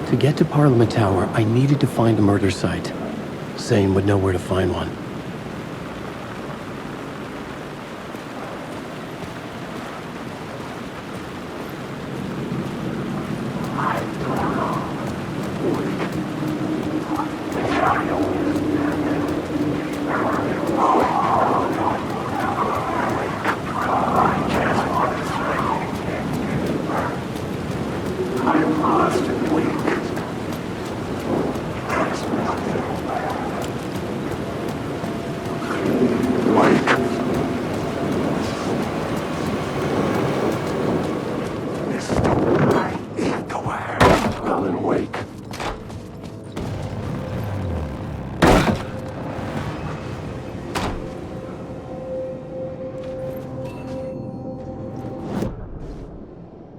To get to Parliament Tower, I needed to find a murder site. Zane would know where to find one.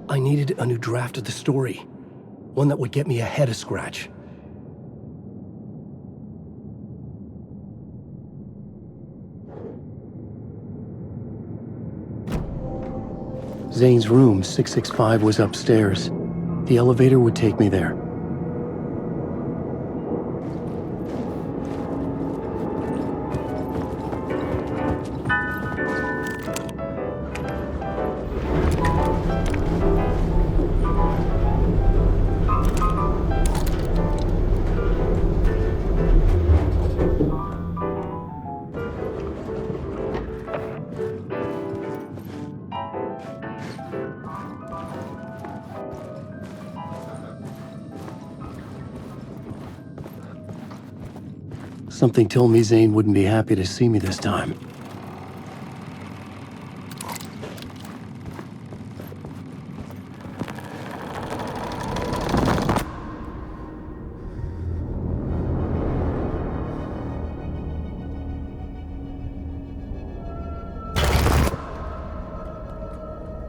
I needed a new draft of the story. One that would get me ahead of Scratch. Zane's room, 665, was upstairs. The elevator would take me there. Something told me Zane wouldn't be happy to see me this time.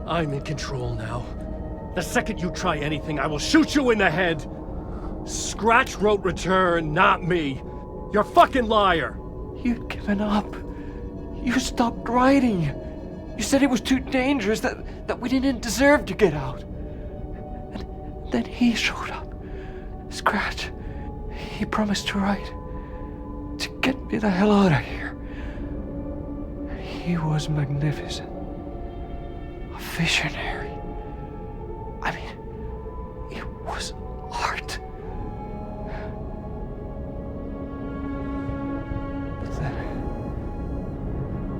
I'm in control now. The second you try anything, I will shoot you in the head! Scratch wrote return, not me. You're a fucking liar! You'd given up. You stopped writing. You said it was too dangerous, that we didn't deserve to get out. And then he showed up. Scratch. He promised to write. To get me the hell out of here. He was magnificent. A visionary. I mean, it was art.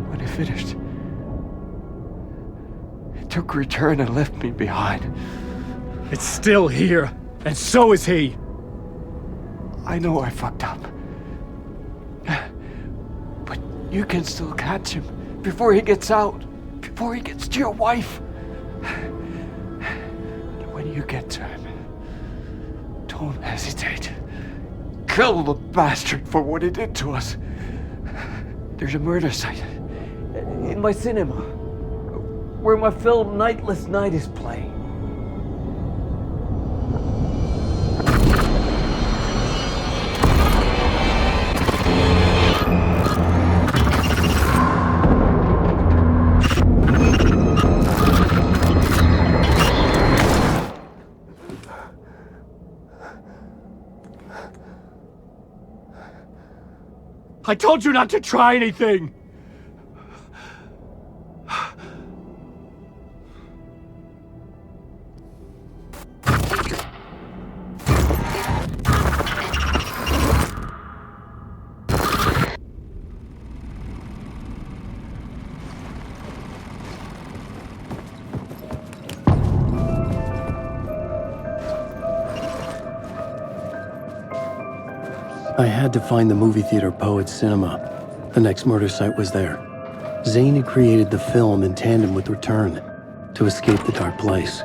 When he finished, he took return and left me behind. It's still here, and so is he. I know I fucked up. But you can still catch him before he gets out, before he gets to your wife. And when you get to him, don't hesitate. Kill the bastard for what he did to us. There's a murder site in my cinema where my film Nightless Night is playing. I told you not to try anything! I had to find the movie theater Poets Cinema. The next murder site was there. Zane had created the film in tandem with Return to escape the dark place.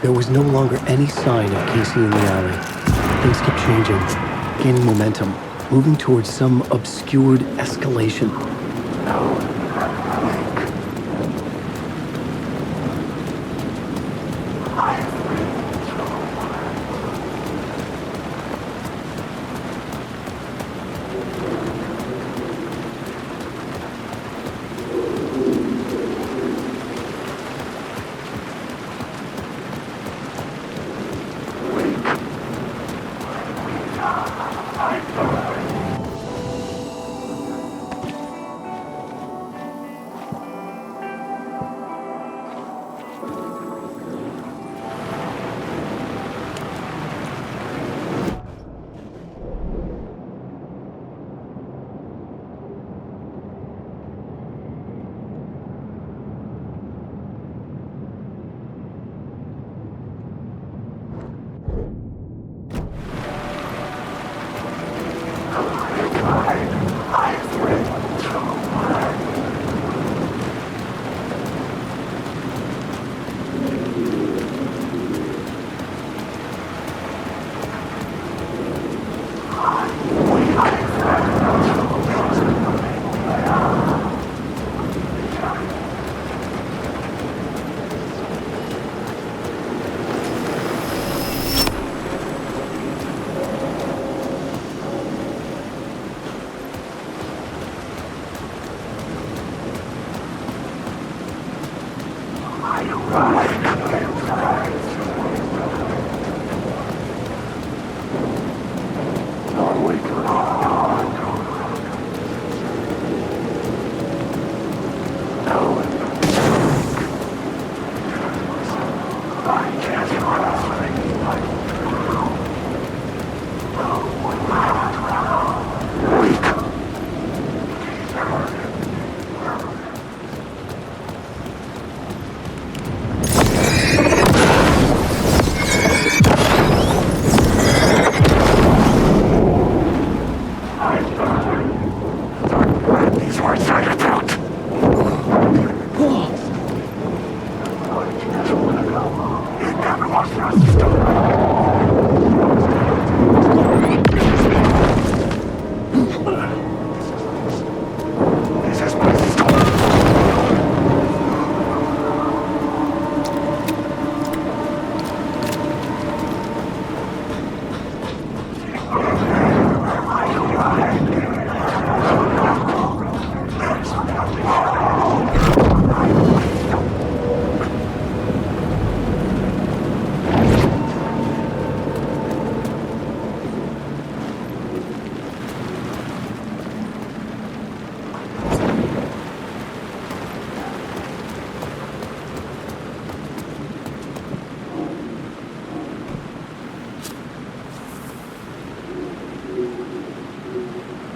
There was no longer any sign of Casey in the alley. Things kept changing, gaining momentum, moving towards some obscured escalation.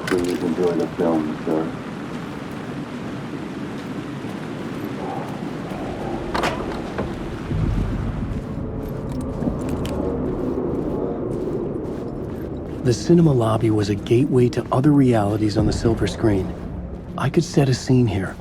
Please enjoy the film, sir. The cinema lobby was a gateway to other realities on the silver screen. I could set a scene here.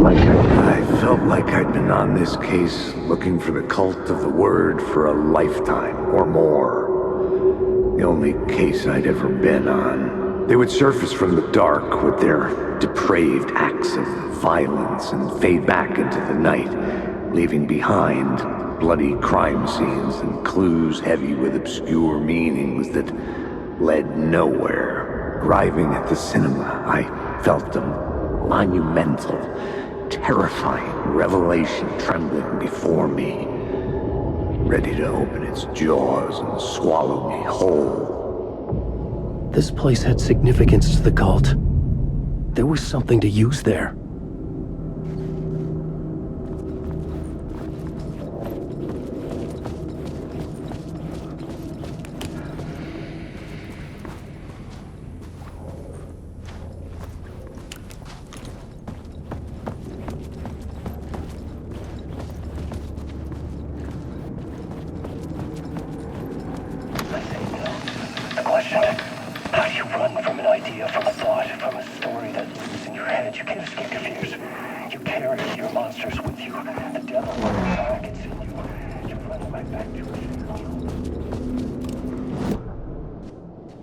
I felt like I'd been on this case looking for the cult of the word for a lifetime or more. The only case I'd ever been on. They would surface from the dark with their depraved acts of violence and fade back into the night, leaving behind bloody crime scenes and clues heavy with obscure meanings that led nowhere. Arriving at the cinema, I felt a monumental, terrifying revelation trembling before me, ready to open its jaws and swallow me whole. This place had significance to the cult. There was something to use there. question. How do you run from an idea, from a thought, from a story that lives in your head? You can't escape your fears. You carry your monsters with you. The devil lurks back, it's in you. You run right back to it.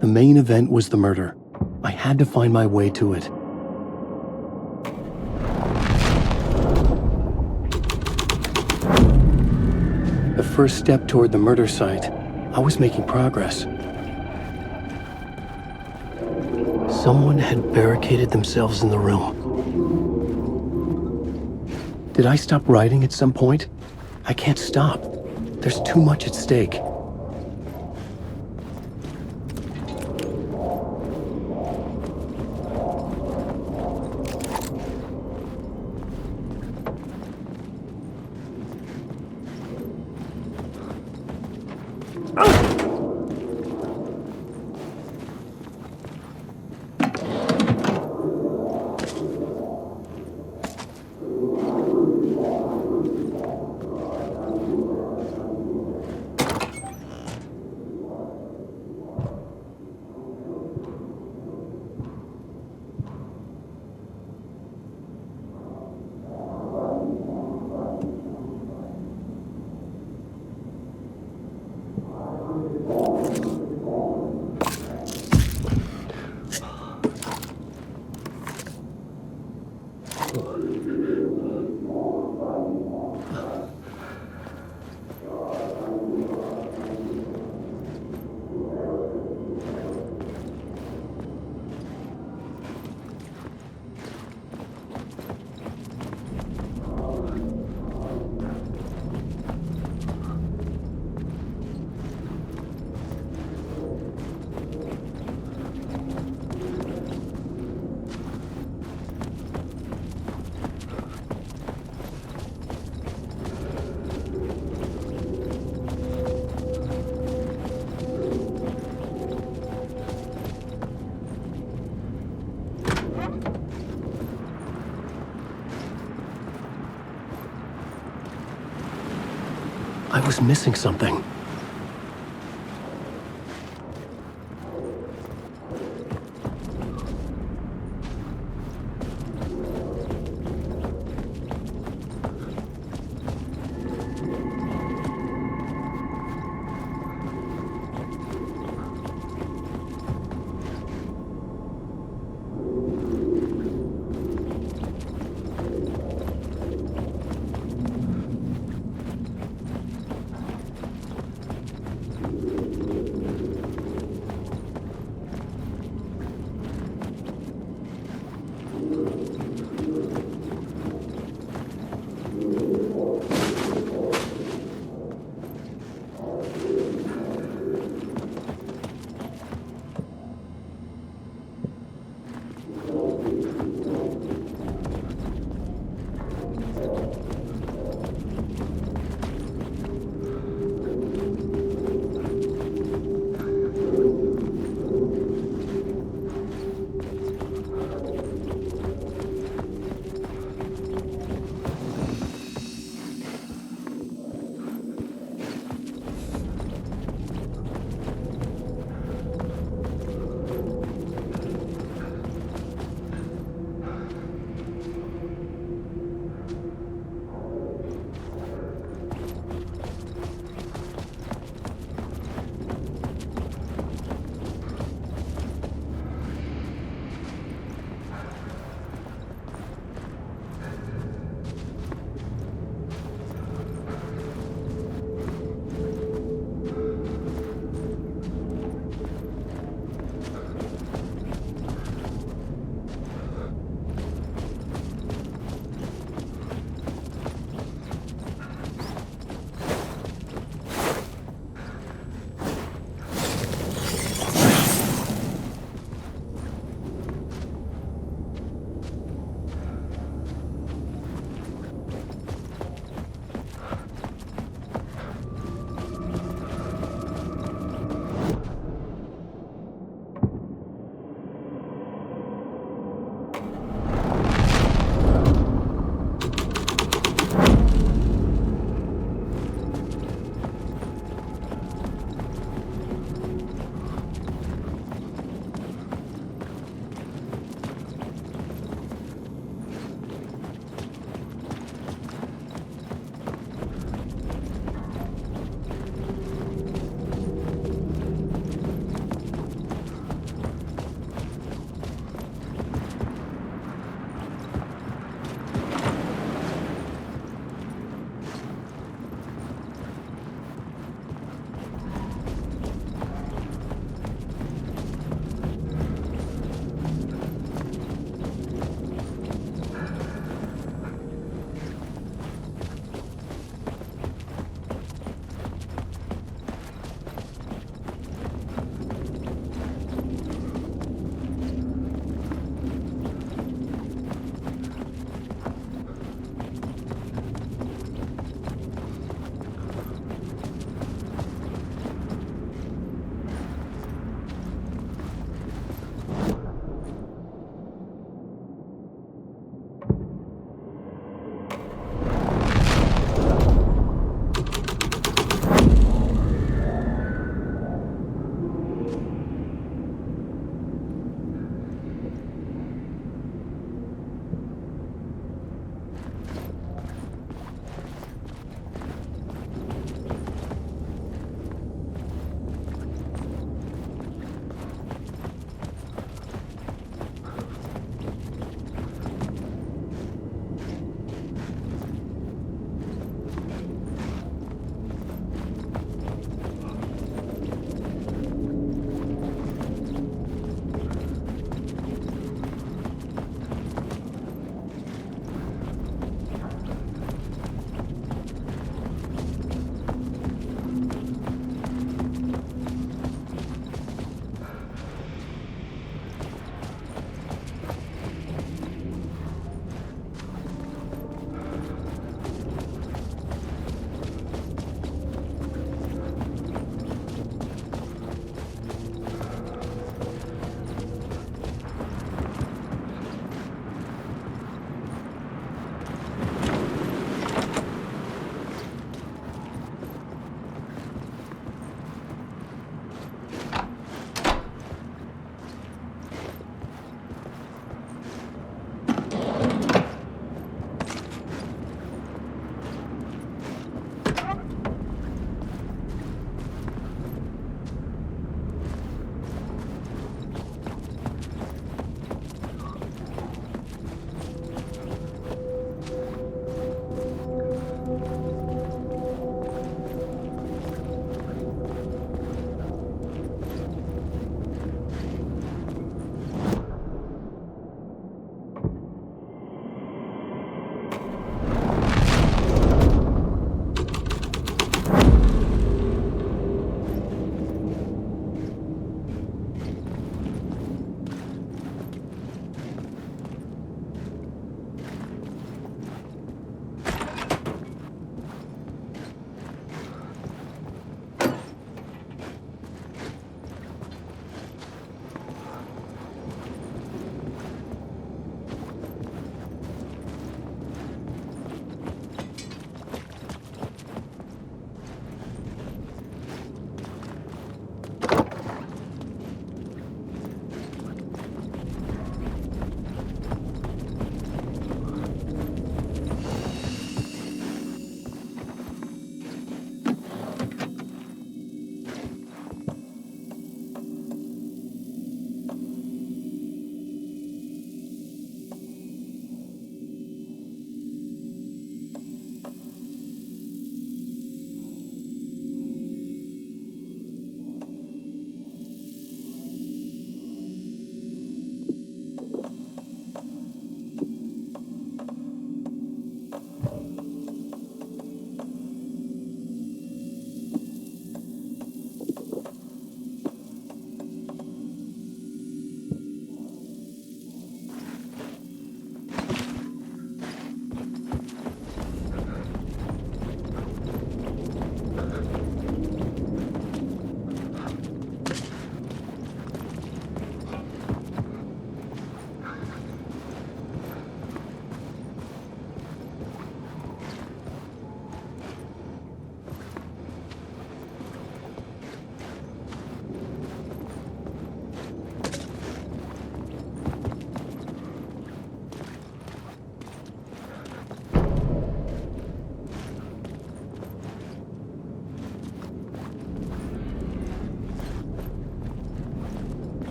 The main event was the murder. I had to find my way to it. The first step toward the murder site, I was making progress. Someone had barricaded themselves in the room. Did I stop writing at some point? I can't stop. There's too much at stake. I was missing something.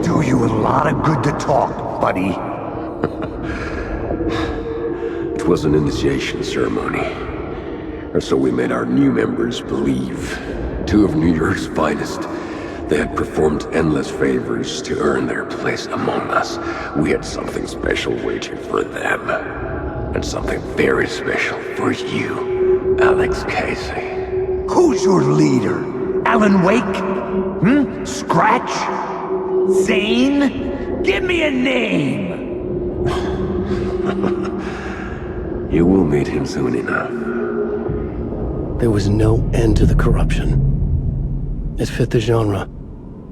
Do you a lot of good to talk, buddy. It was an initiation ceremony. Or so we made our new members believe. Two of New York's finest. They had performed endless favors to earn their place among us. We had something special waiting for them. And something very special for you, Alex Casey. Who's your leader? Alan Wake? Scratch? Zane? Give me a name! You will meet him soon enough. There was no end to the corruption. It fit the genre,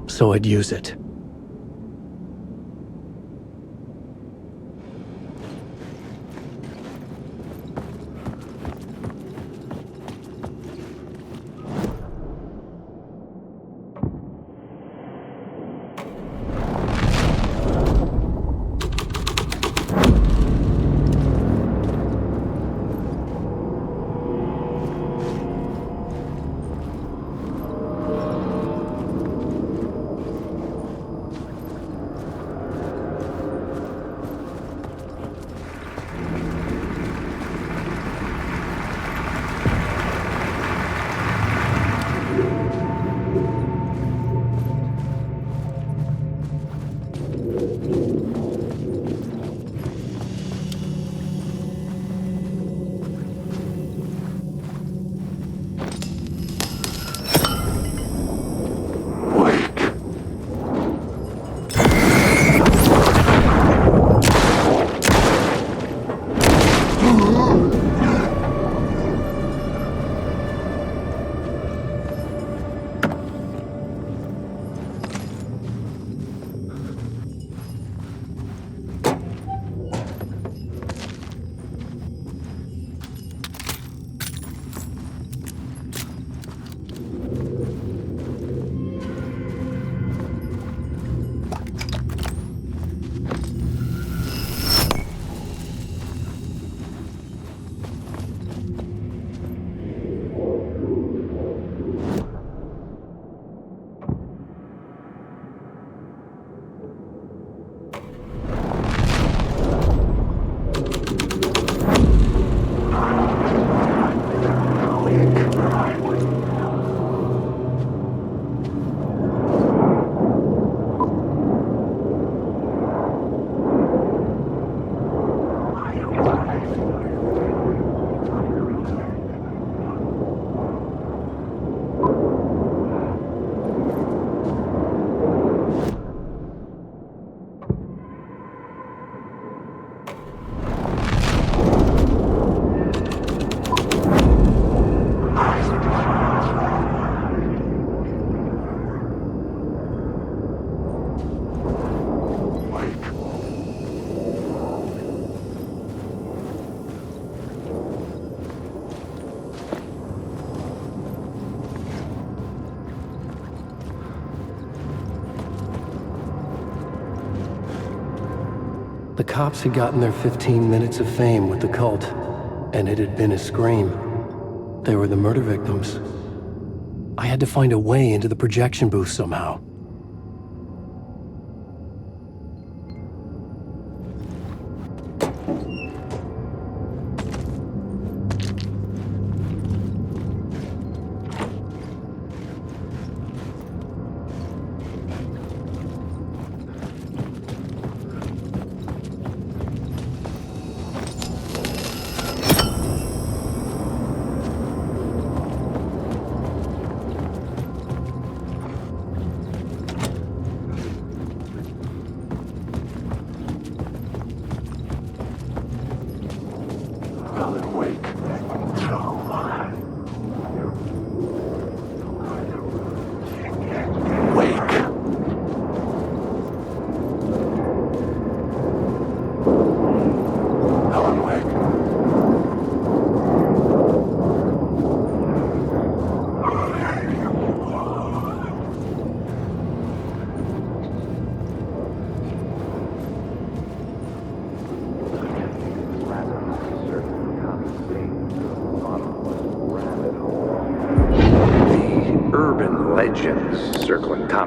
so I'd use it. The cops had gotten their 15 minutes of fame with the cult, and it had been a scream. They were the murder victims. I had to find a way into the projection booth somehow.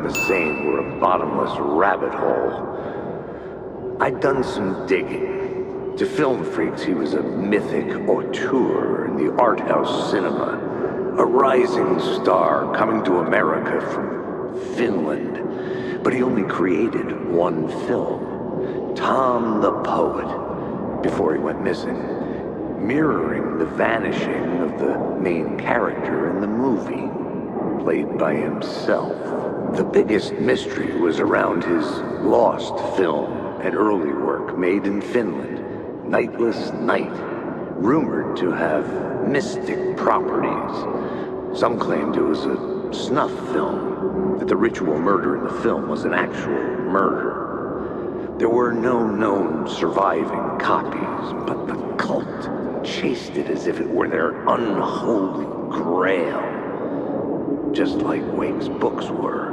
around the Seine were a bottomless rabbit hole. I'd done some digging. To film freaks, he was a mythic auteur in the art house cinema. A rising star coming to America from Finland. But he only created one film, Tom the Poet, before he went missing, mirroring the vanishing of the main character in the movie, played by himself. The biggest mystery was around his lost film, an early work made in Finland, Nightless Night, rumored to have mystic properties. Some claimed it was a snuff film, that the ritual murder in the film was an actual murder. There were no known surviving copies, but the cult chased it as if it were their unholy grail, just like Wake's books were.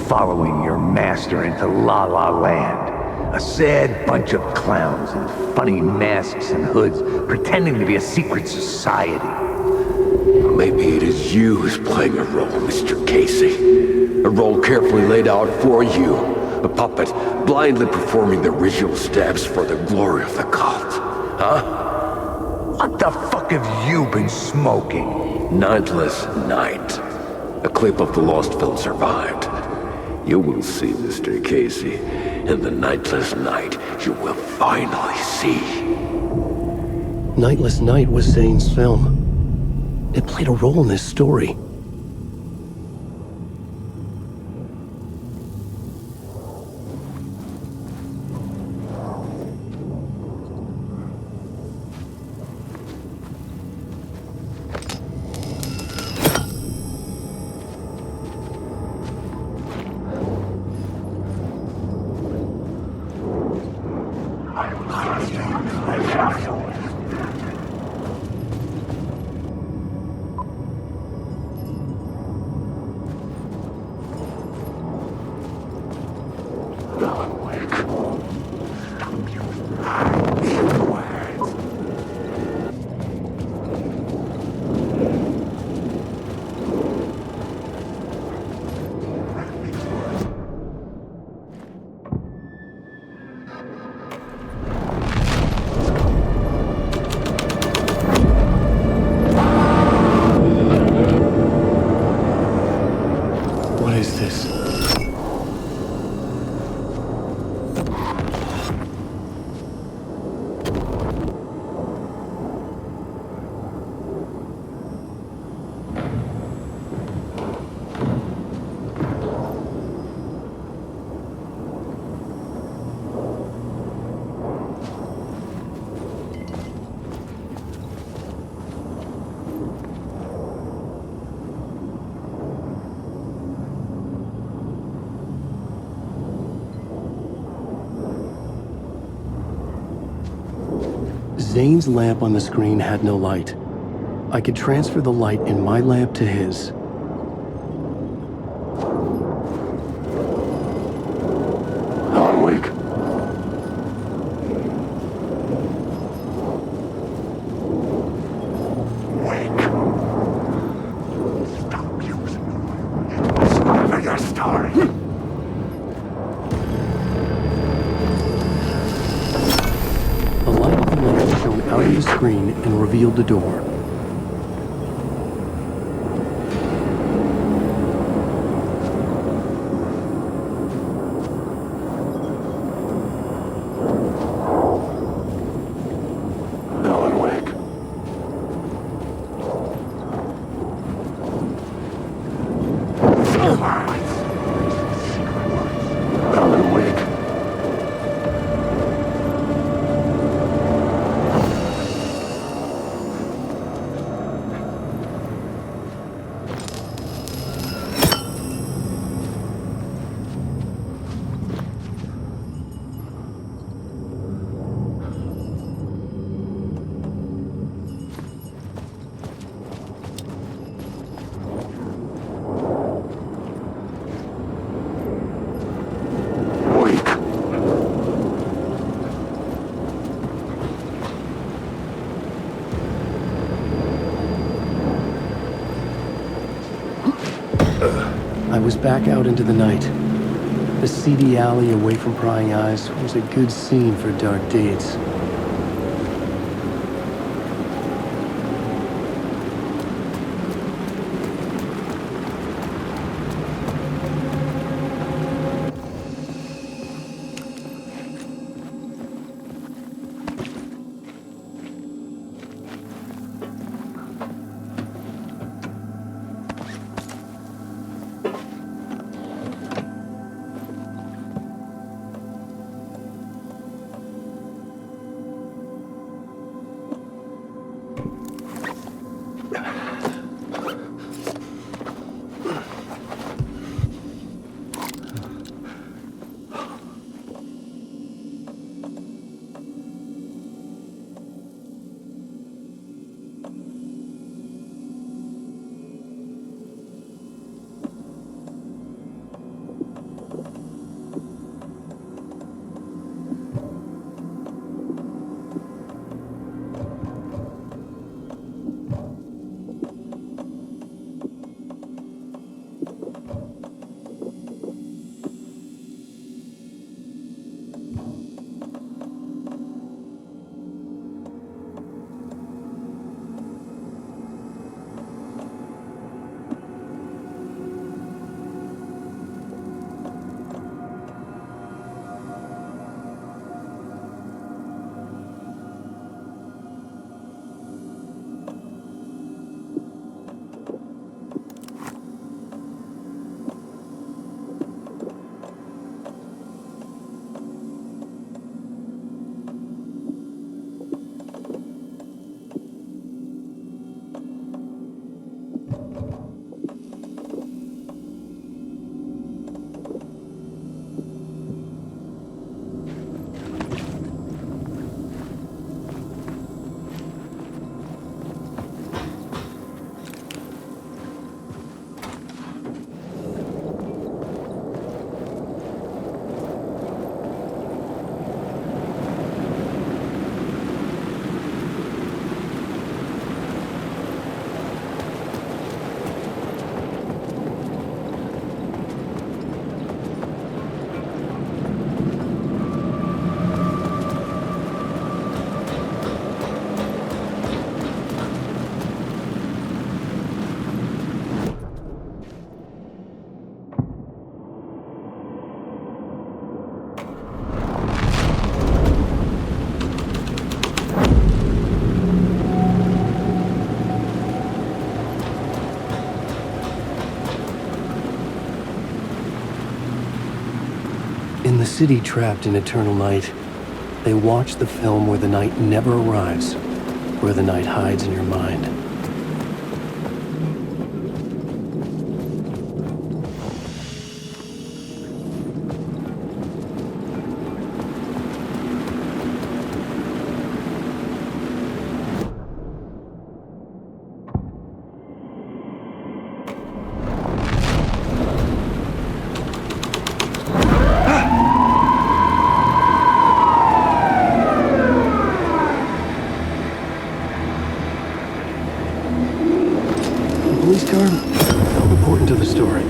Following your master into La La Land. A sad bunch of clowns in funny masks and hoods pretending to be a secret society. Maybe it is you who's playing a role, Mr. Casey. A role carefully laid out for you. A puppet blindly performing the ritual steps for the glory of the cult. Huh? What the fuck have you been smoking? Nightless Night. A clip of the lost film survived. You will see, Mr. Casey. In the Nightless Night, you will finally see. Nightless Night was Zane's film. It played a role in this story. What is this? Zane's lamp on the screen had no light. I could transfer the light in my lamp to his. Alan Wake. Wake. Stop using the Stop your story. The light of the lamp shone out of the screen and revealed the door. Alan Wake. Alan Wake. I was back out into the night. The seedy alley away from prying eyes was a good scene for dark deeds. the city trapped in eternal night, they watch the film where the night never arrives, where the night hides in your mind. Police car? How important to the story?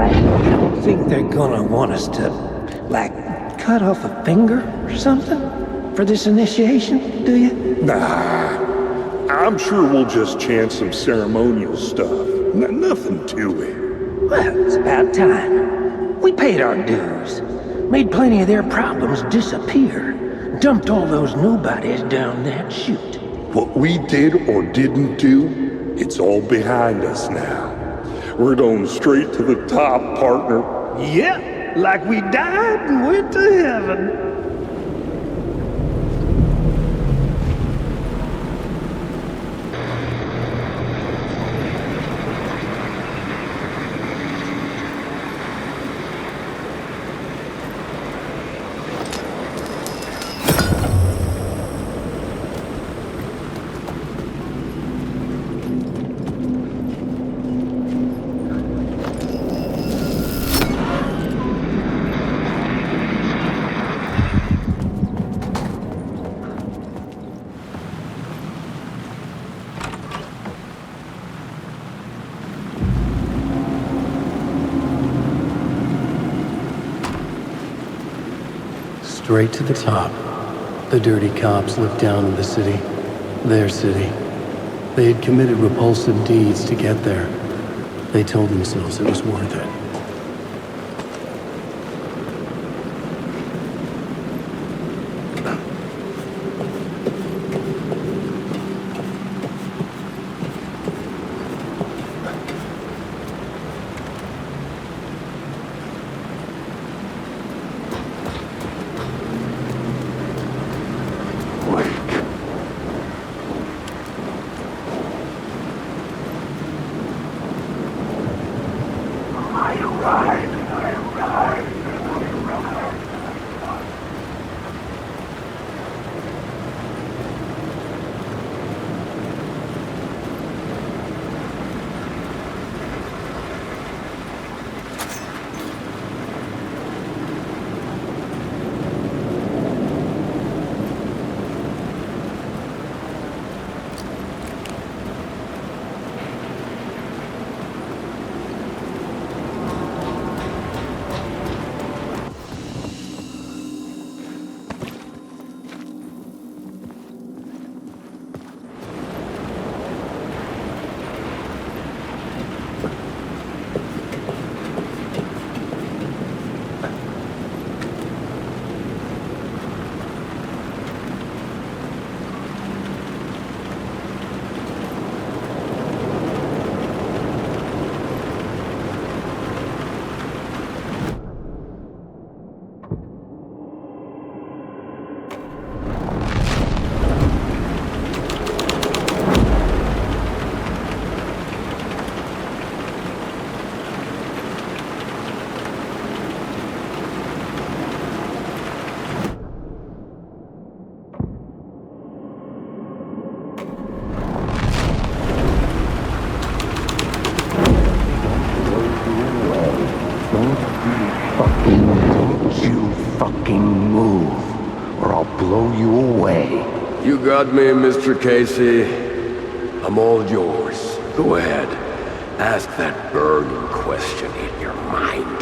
You don't think they're gonna want us to, like, cut off a finger or something for this initiation, do you? Nah, I'm sure we'll just chant some ceremonial stuff. Nothing to it. Well, it's about time. We paid our dues, made plenty of their problems disappear, dumped all those nobodies down that chute. What we did or didn't do, it's all behind us now. We're going straight to the top, partner. Yeah, like we died and went to heaven. Straight to the top. The dirty cops looked down on the city. Their city. They had committed repulsive deeds to get there. They told themselves it was worth it. You got me, Mr. Casey. I'm all yours. Go ahead. Ask that burning question in your mind.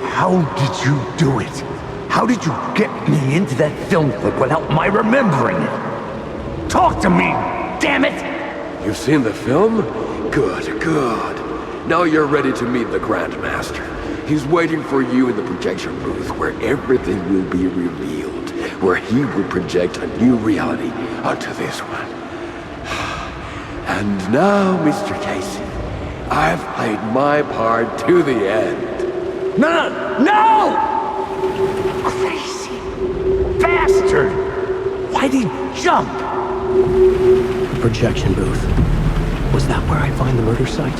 How did you do it? How did you get me into that film clip without my remembering it? Talk to me, damn it! You've seen the film? Good, good. Now you're ready to meet the Grandmaster. He's waiting for you in the projection booth where everything will be revealed, where he will project a new reality onto this one. And now, Mr. Casey, I've played my part to the end. No! No! Crazy bastard! Why'd he jump? The projection booth. Was that where I'd find the murder site?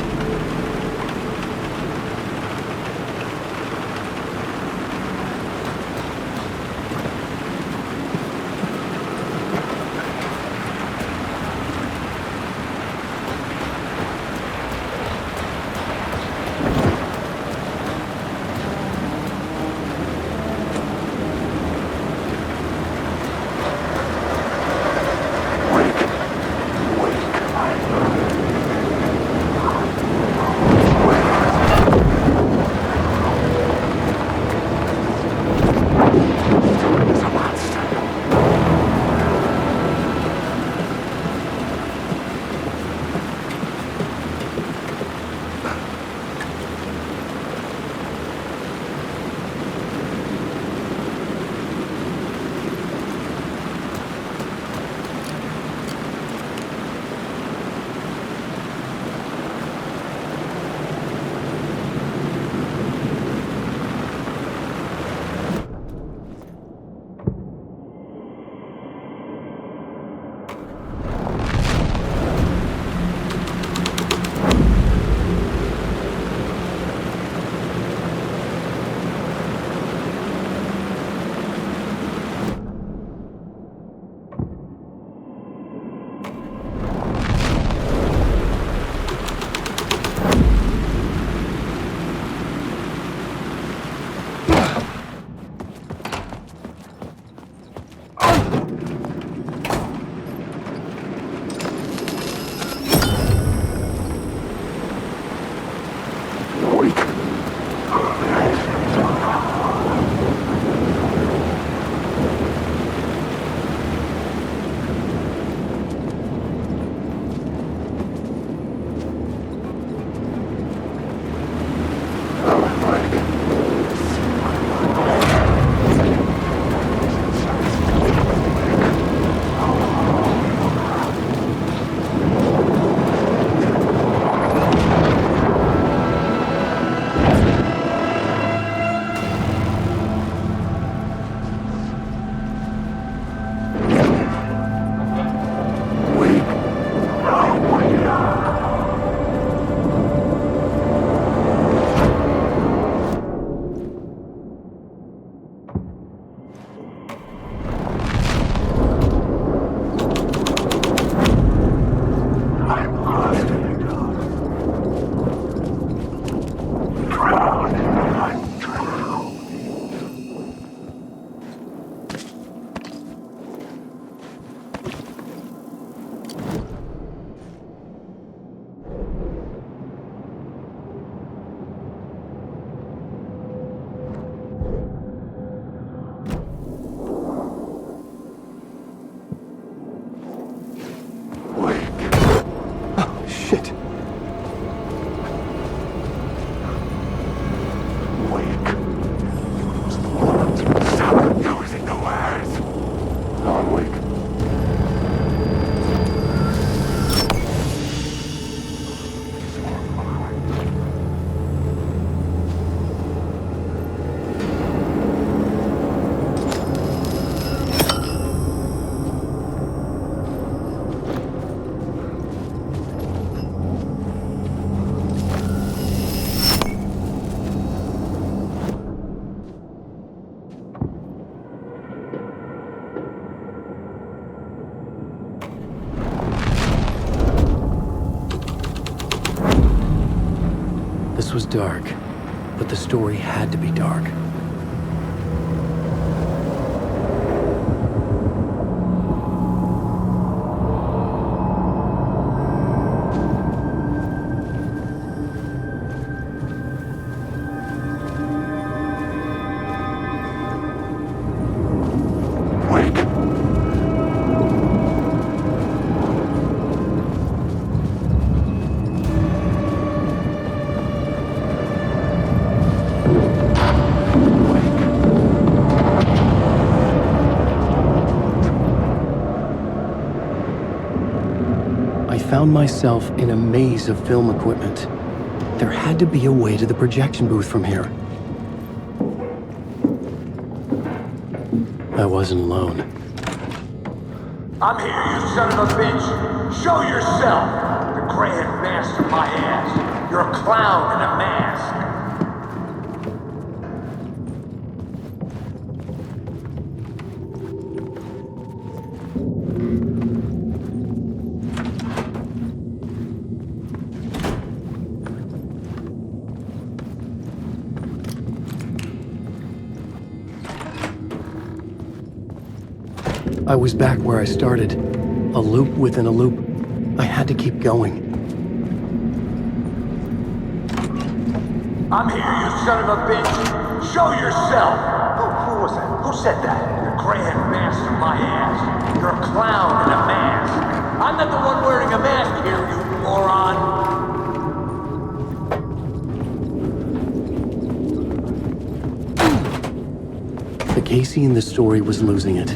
This was dark, but the story had to be dark. found myself in a maze of film equipment. There had to be a way to the projection booth from here. I wasn't alone. I'm here, you son of a bitch! Show yourself! The grand master of my ass! You're a clown in a mask! I was back where I started. A loop within a loop. I had to keep going. I'm here, you son of a bitch! Show yourself! Who was that? Who said that? The grand master of my ass! You're a clown in a mask! I'm not the one wearing a mask here, you moron! The Casey in the story was losing it.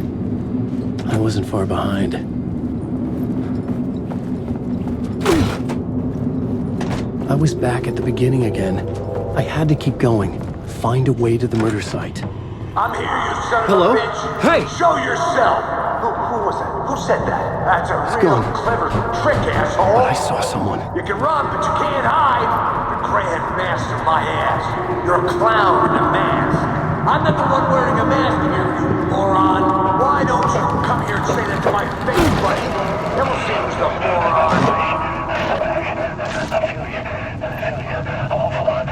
I wasn't far behind. I was back at the beginning again. I had to keep going. Find a way to the murder site. I'm here, you son Hello? of a bitch! Hey! Show yourself! Who was that? Who said that? That's a It's real gone. clever trick, asshole! I saw someone. You can run, but you can't hide! The grand master of my ass! You're a clown in a mask! I'm not the one wearing a mask here, you moron! Why don't you come here and say that to my face, buddy? Then we'll see who's the moron! I'm back. I feel you. Awful.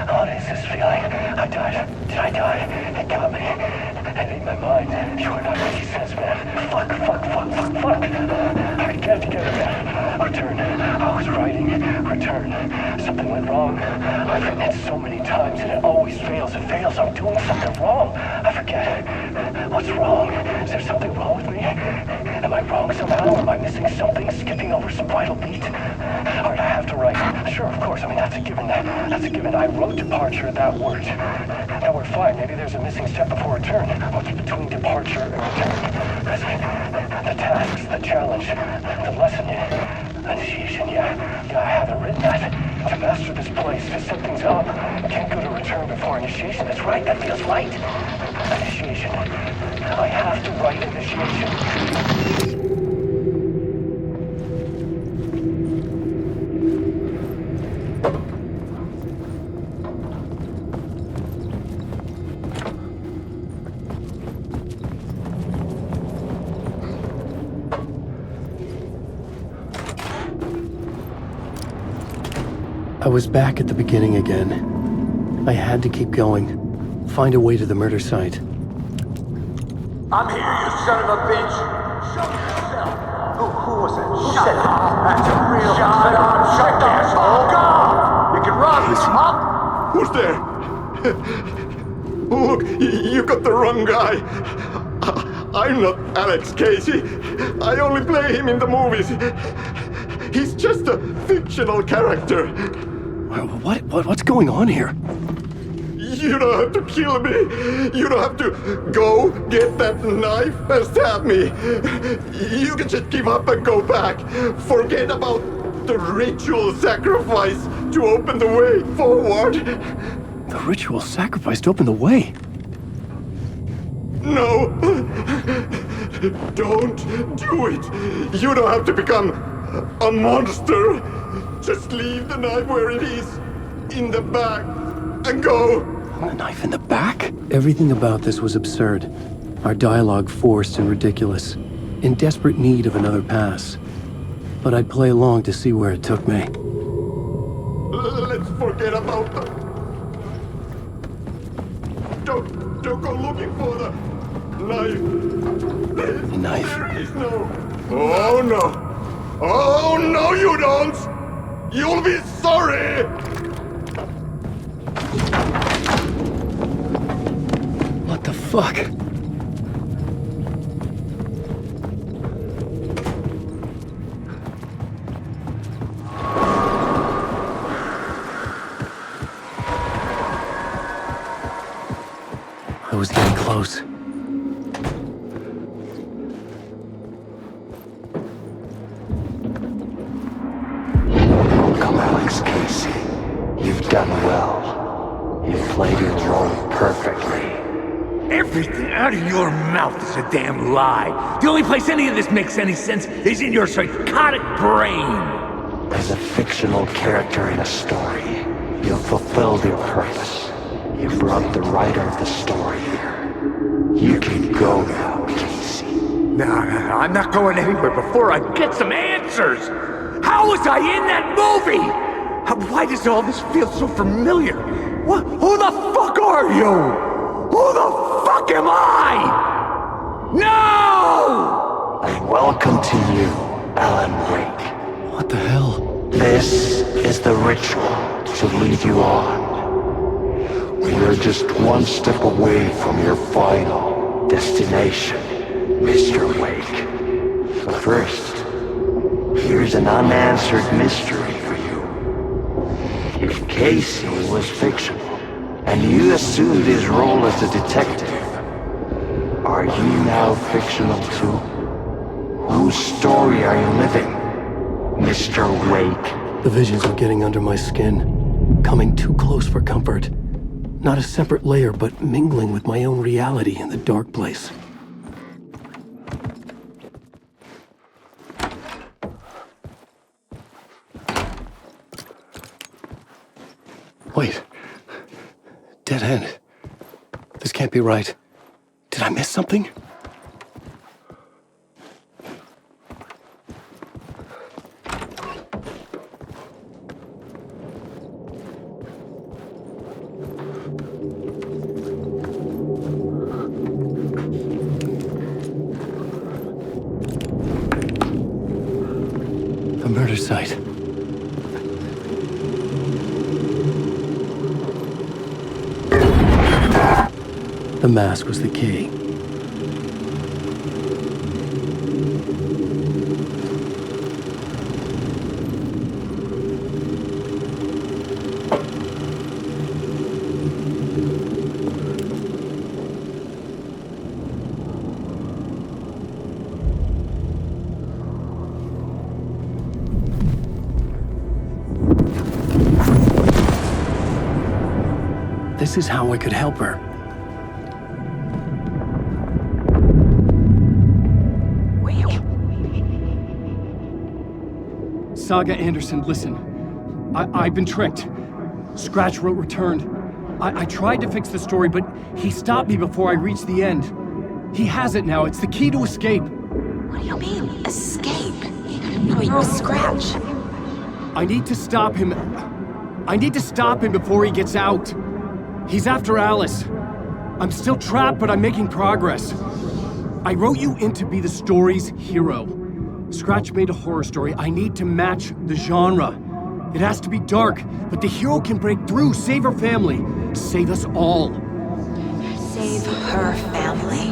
What is this feeling? I died. Did I die? It got me. It ate my mind. You are not making sense, man. Fuck. I can't get it, man. Return. I was writing. Return. Something went wrong. I've written it so many times and it always fails. It fails. I'm doing something wrong. I forget. What's wrong? Is there something wrong with me? Am I wrong somehow? Am I missing something? Skipping over some vital beat? Alright, I have to write. Sure, of course. I mean, that's a given. That's a given. I wrote departure, that word. Now we're fine. Maybe there's a missing step before return. What's between departure and return? The tasks, the challenge, the lesson, initiation, yeah, I haven't written that. To master this place, to set things up, can't go to return before initiation. That's right, that feels right. Initiation. I have to write initiation. I was back at the beginning again. I had to keep going. Find a way to the murder site. I'm here, you son of a bitch! Show yourself! Who was that? Who said that? That's a real shut up, asshole! Go! You can run, huh? Who's there? Look, you got the wrong guy. I'm not Alex Casey. I only play him in the movies. He's just a fictional character. What's going on here? You don't have to kill me. You don't have to go get that knife and stab me. You can just give up and go back. Forget about the ritual sacrifice to open the way forward. The ritual sacrifice to open the way? No. Don't do it. You don't have to become a monster. Just leave the knife where it is, in the back, and go. A knife in the back? Everything about this was absurd. Our dialogue forced and ridiculous. In desperate need of another pass. But I'd play along to see where it took me. Let's forget about the... Don't go looking for the knife. A knife? There is no... Oh no! Oh no you don't! You'll be sorry! What the fuck? I was getting close. done well. You've played your role perfectly. Everything out of your mouth is a damn lie. The only place any of this makes any sense is in your psychotic brain. As a fictional character in a story, you've fulfilled your purpose. You brought the writer of the story here. You can go now, Casey. No, I'm not going anywhere before I get some answers. How was I in that movie? Why does all this feel so familiar? What? Who the fuck are you? Who the fuck am I? No! And welcome to you, Alan Wake. What the hell? This is the ritual to lead you on. We're just one step away from your final destination, Mr. Wake. But first, here's an unanswered mystery for you. If Casey was fictional, and you assumed his role as a detective, are you now fictional too? Whose story are you living, Mr. Wake? The visions were getting under my skin, coming too close for comfort. Not a separate layer, but mingling with my own reality in the dark place. Wait. Dead end. This can't be right. Did I miss something? A murder site. The mask was the key. This is how I could help her. Saga Anderson, listen. I've been tricked. Scratch wrote returned. I tried to fix the story, but he stopped me before I reached the end. He has it now. It's the key to escape. What do you mean, escape? You're Scratch. I need to stop him. I need to stop him before he gets out. He's after Alice. I'm still trapped, but I'm making progress. I wrote you in to be the story's hero. Scratch made a horror story. I need to match the genre. It has to be dark, but the hero can break through, save her family, save us all. Save her family?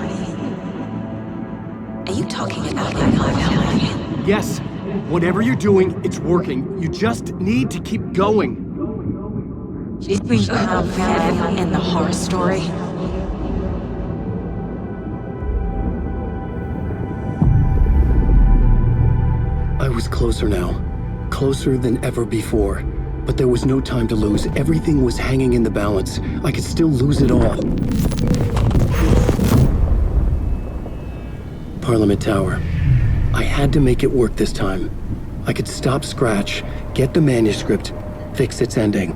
Are you talking about my family? Yes, whatever you're doing, it's working. You just need to keep going. We have family in the horror story. I was closer now. Closer than ever before. But there was no time to lose. Everything was hanging in the balance. I could still lose it all. Parliament Tower. I had to make it work this time. I could stop Scratch, get the manuscript, fix its ending.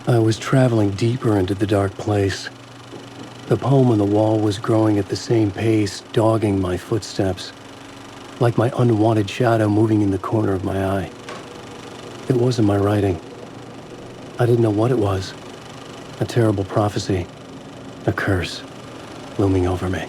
I was traveling deeper into the dark place. The poem on the wall was growing at the same pace, dogging my footsteps, like my unwanted shadow moving in the corner of my eye. It wasn't my writing. I didn't know what it was. A terrible prophecy, a curse, looming over me.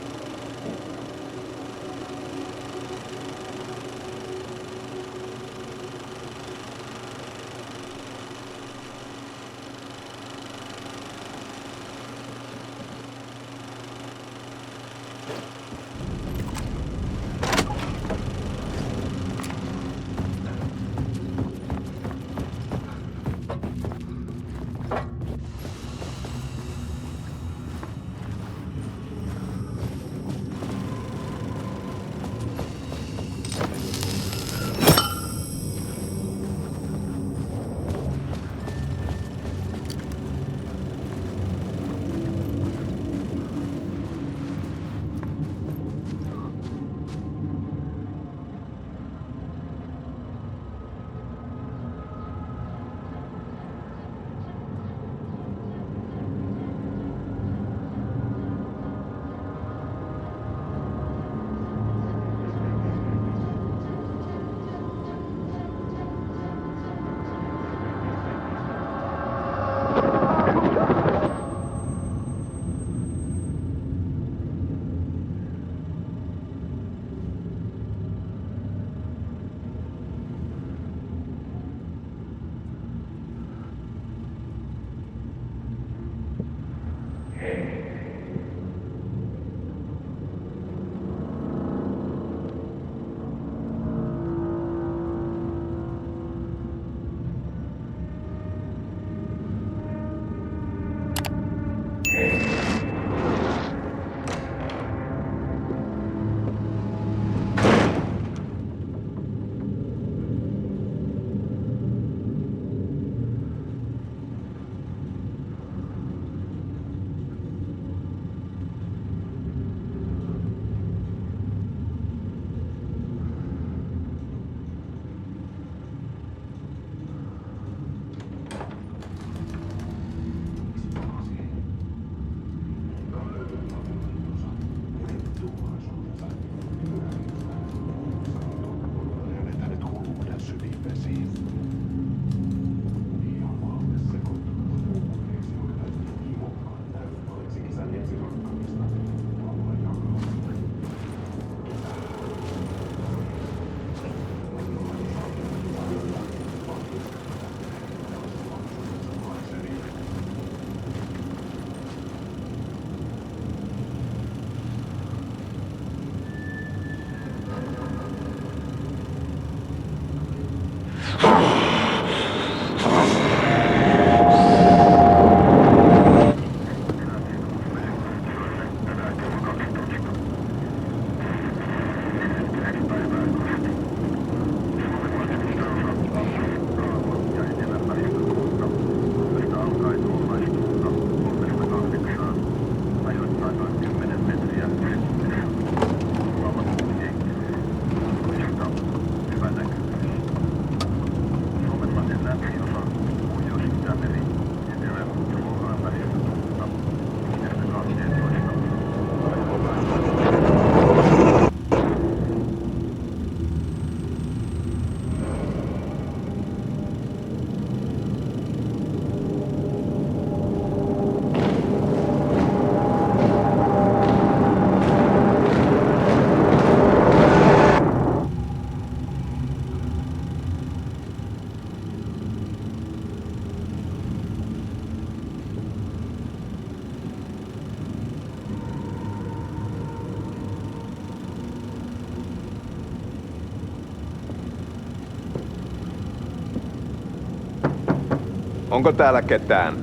Onko täällä ketään?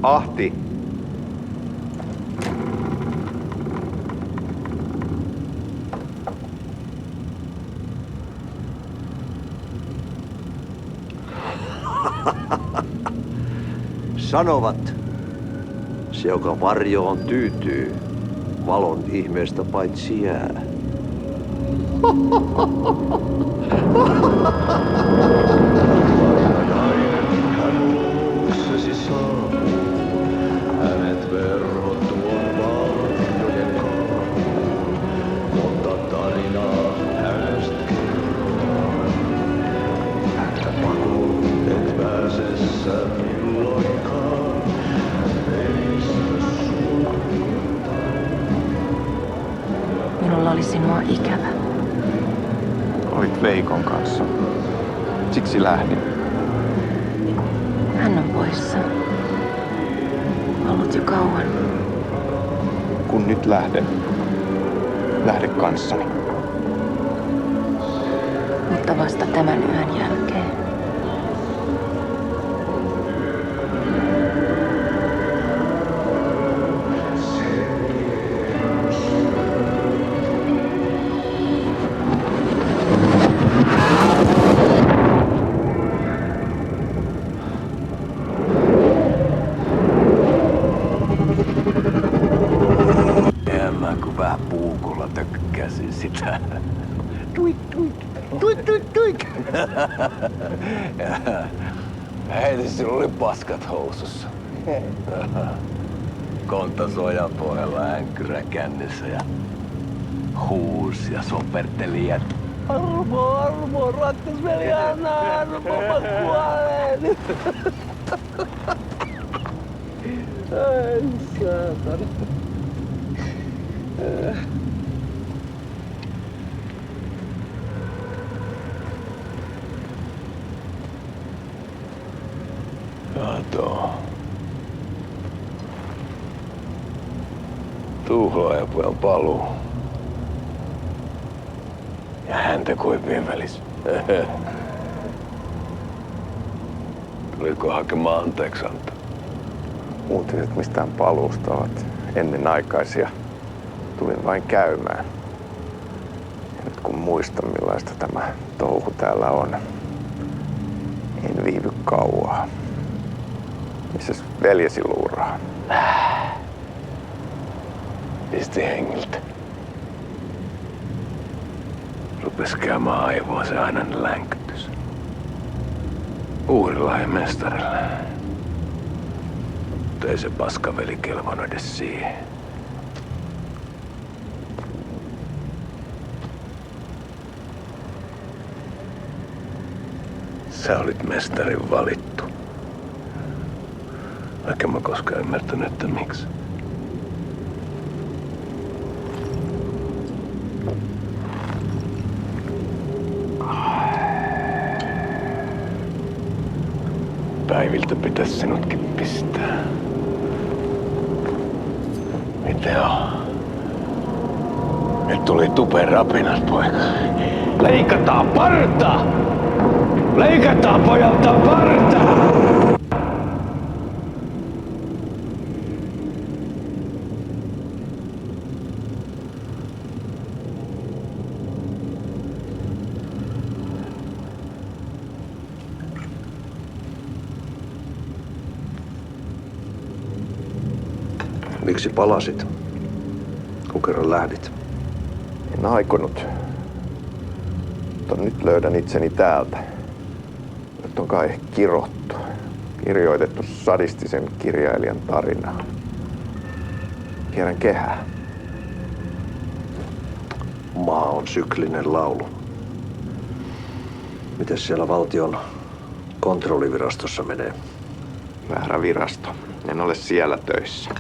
Ahti! Sanovat, se joka varjoon tyytyy, valon ihmeestä paitsi jää. Hänet verhot tuon varjojen karkuun, mutta tarinaa hänestä kerrotaan. Häntä pakoon et pääse sä milloinkaan, Minulla oli sinua ikävä. Olit Veikon kanssa. Siksi lähdin. Hän on poissa. Ollut jo kauan. Kun nyt lähden, lähde kanssani. Mutta vasta tämän yön jälkeen. Sitä. Tuik, tuik, tuik, tuik, tuik. Hei, sinulla oli paskat housussa. Kontta sojapohjalla änkyrä kännissä ja huusi ja soperteli ja armo, rakkasveli, anna armo, mä kuolen. Ai saatana. Kato. Tuhlaajapojan paluu. Ja häntä koipien välissä. Tulitko hakemaan anteeksiantoa? Uutiset mistään paluusta ovat ennenaikaisia. Tulin vain käymään. Ja nyt kun muistan millaista tämä touhu täällä on, en viivy kauaa. Missäs veljesi luuraa? Pisti hengiltä. Rupes käymään aivoa se ainainen länkytys. Uurilla ja mestarilla. Mutta ei se paskaveli kelvannut edes siihen. Sä olit mestarin valittu. Vaikka mä koskaan ymmärtänyt, että miksi. Päiviltä pitäis sinutkin pistää. Mitä on? Nyt tuli tupen rapinat, poika. Leikataan parta! Leikataan pojalta parta! Miksi palasit, kun kerran lähdit? En aikonut. Mutta nyt löydän itseni täältä. Nyt on kai kirottu. Kirjoitettu sadistisen kirjailijan tarina. Kierrän kehää. Maa on syklinen laulu. Miten siellä valtion kontrollivirastossa menee? Väärä virasto. En ole siellä töissä.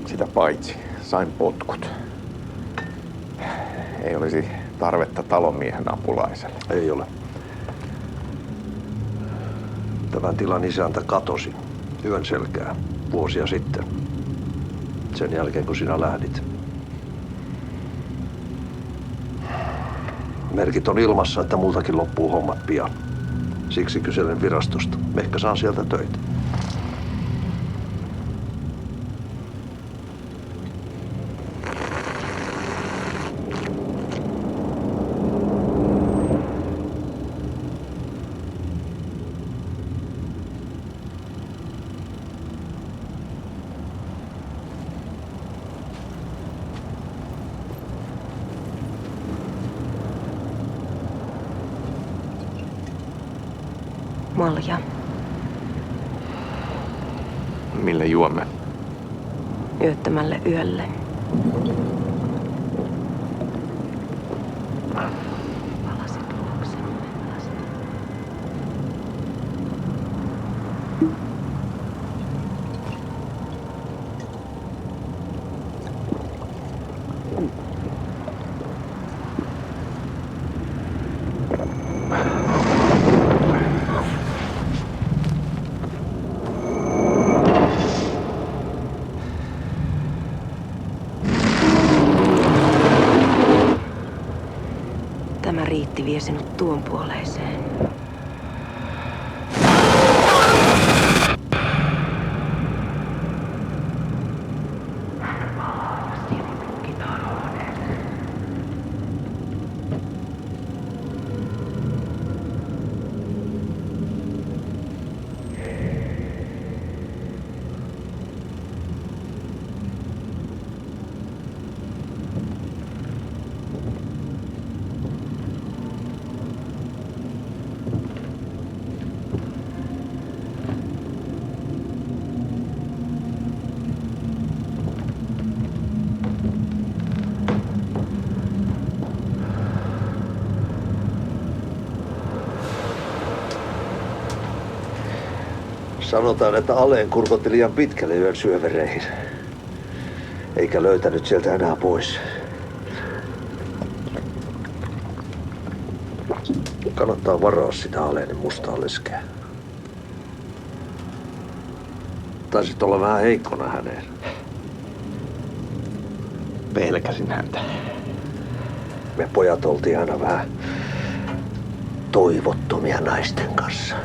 Sitä paitsi sain potkut. Ei olisi tarvetta talonmiehen apulaiselle. Ei ole. Tämän tilan isäntä katosi yön selkää vuosia sitten. Sen jälkeen kun sinä lähdit. Merkit on ilmassa, että multakin loppuu hommat pian. Siksi kyselen virastosta. Ehkä saan sieltä töitä. Malja. Millä juomme? Yöttömälle yölle. Palasit luoksemme. Tämä riitti vie sinut tuon puoleiseen. Sanotaan, että Aleen kurkotti liian pitkälle yön syövereihin. Eikä löytänyt sieltä enää pois. Kannattaa varaa sitä Aleen mustaa leskeä. Taisit olla vähän heikkona häneen. Pelkäsin häntä. Me pojat oltiin aina vähän toivottomia naisten kanssa.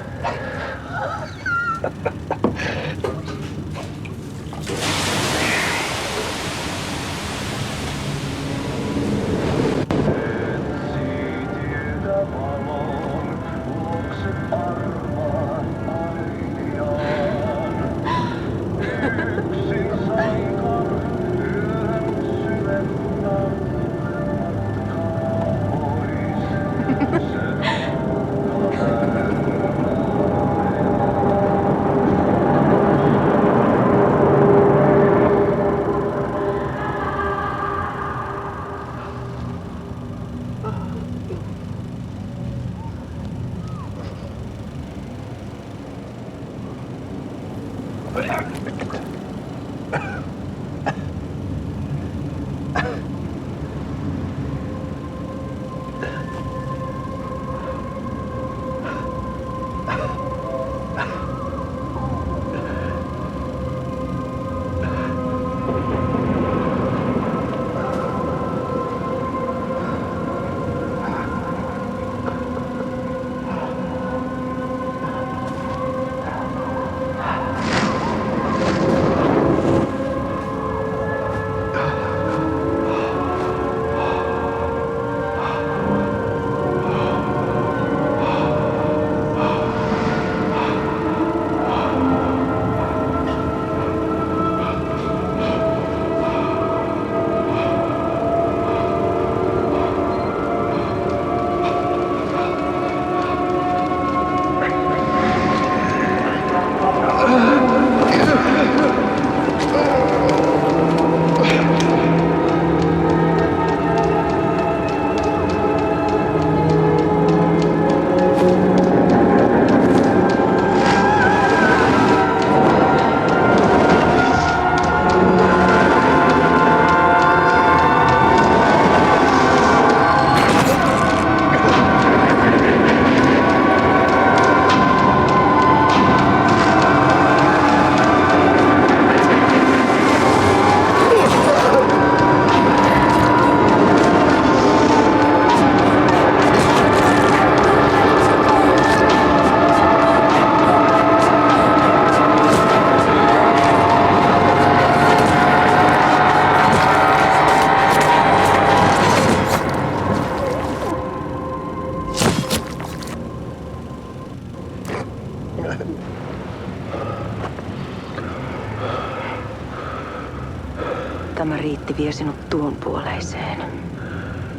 tämä riitti vie sinut tuon puoleiseen.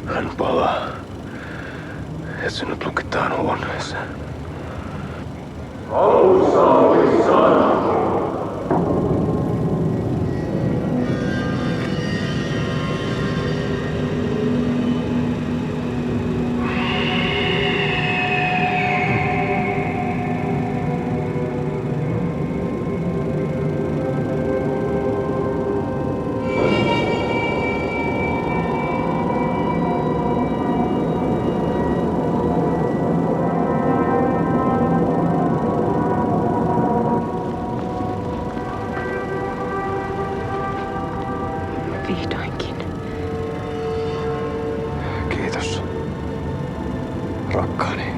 Hän palaa. Ja sinut lukitaan huoneeseen. Alussa oli sana. Vihdoinkin. Kiitos, rakkaani.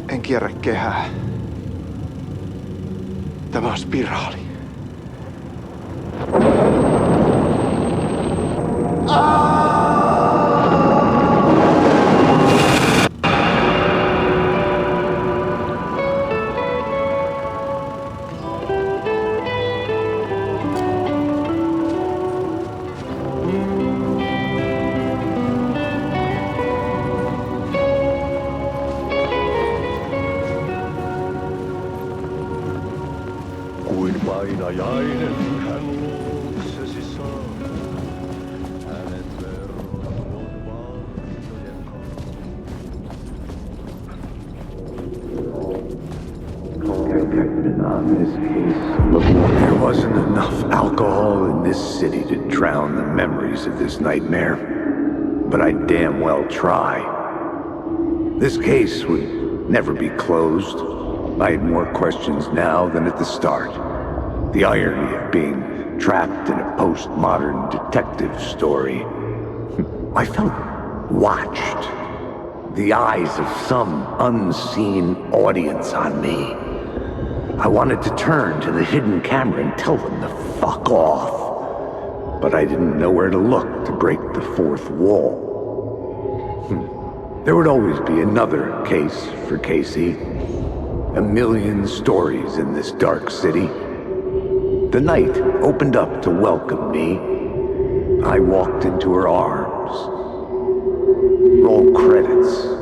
En kierrä kehää. Tämä on spiraali. Kuin painajainen hän luoksesi saa. Hänet verran varjojen There wasn't enough alcohol in this city to drown the memories of this nightmare, but I'd damn well try. This case would never be closed. I had more questions now than at the start. The irony of being trapped in a postmodern detective story. I felt watched. The eyes of some unseen audience on me. I wanted to turn to the hidden camera and tell them to fuck off. But I didn't know where to look to break the fourth wall. There would always be another case for Casey. A million stories in this dark city. The night opened up to welcome me. I walked into her arms. Roll credits.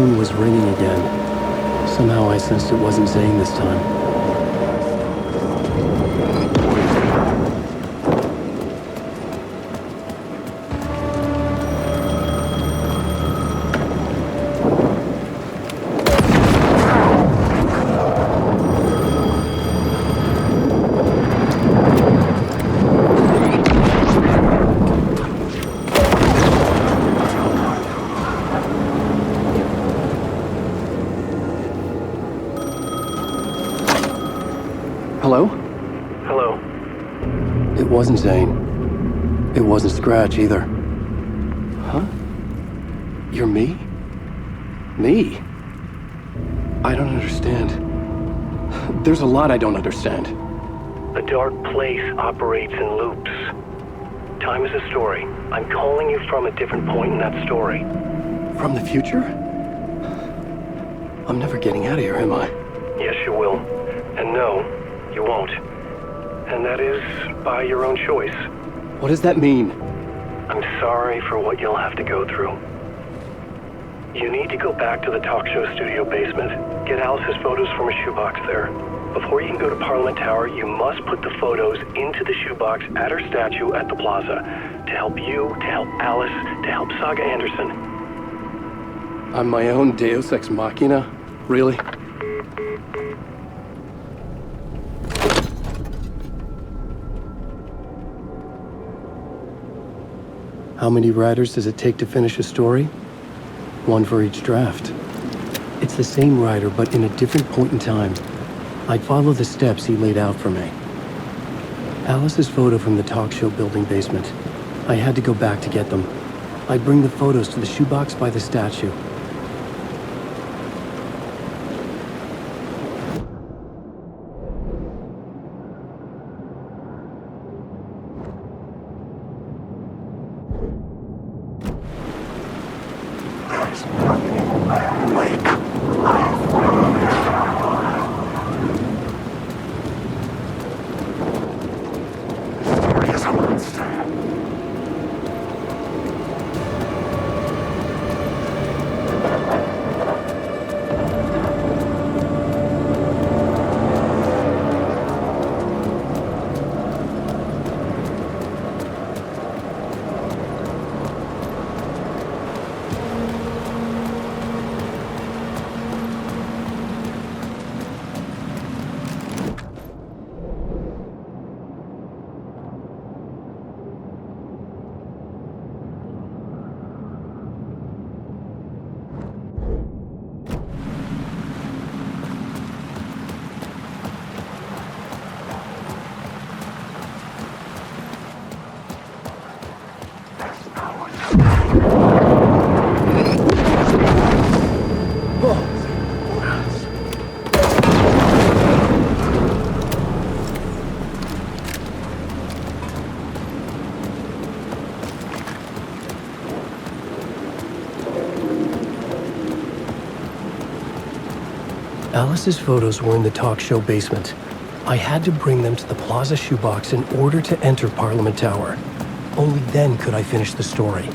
phone was ringing again. Somehow I sensed it wasn't Zane this time. Hello? Hello. It wasn't Zane. It wasn't Scratch either. Huh? You're me? Me? I don't understand. There's a lot I don't understand. The dark place operates in loops. Time is a story. I'm calling you from a different point in that story. From the future? I'm never getting out of here, am I? Yes, you will. And no, you won't. And that is by your own choice. What does that mean? I'm sorry for what you'll have to go through. You need to go back to the talk show studio basement. Get Alice's photos from a shoebox there. Before you can go to Parliament Tower, you must put the photos into the shoebox at her statue at the plaza. To help you, to help Alice, to help Saga Anderson. I'm my own Deus Ex Machina? Really? How many writers does it take to finish a story? One for each draft. It's the same writer, but in a different point in time. I'd follow the steps he laid out for me. Alice's photo from the talk show building basement. I had to go back to get them. I'd bring the photos to the shoebox by the statue. Alice's photos were in the talk show basement. I had to bring them to the Plaza shoebox in order to enter Parliament Tower. Only then could I finish the story.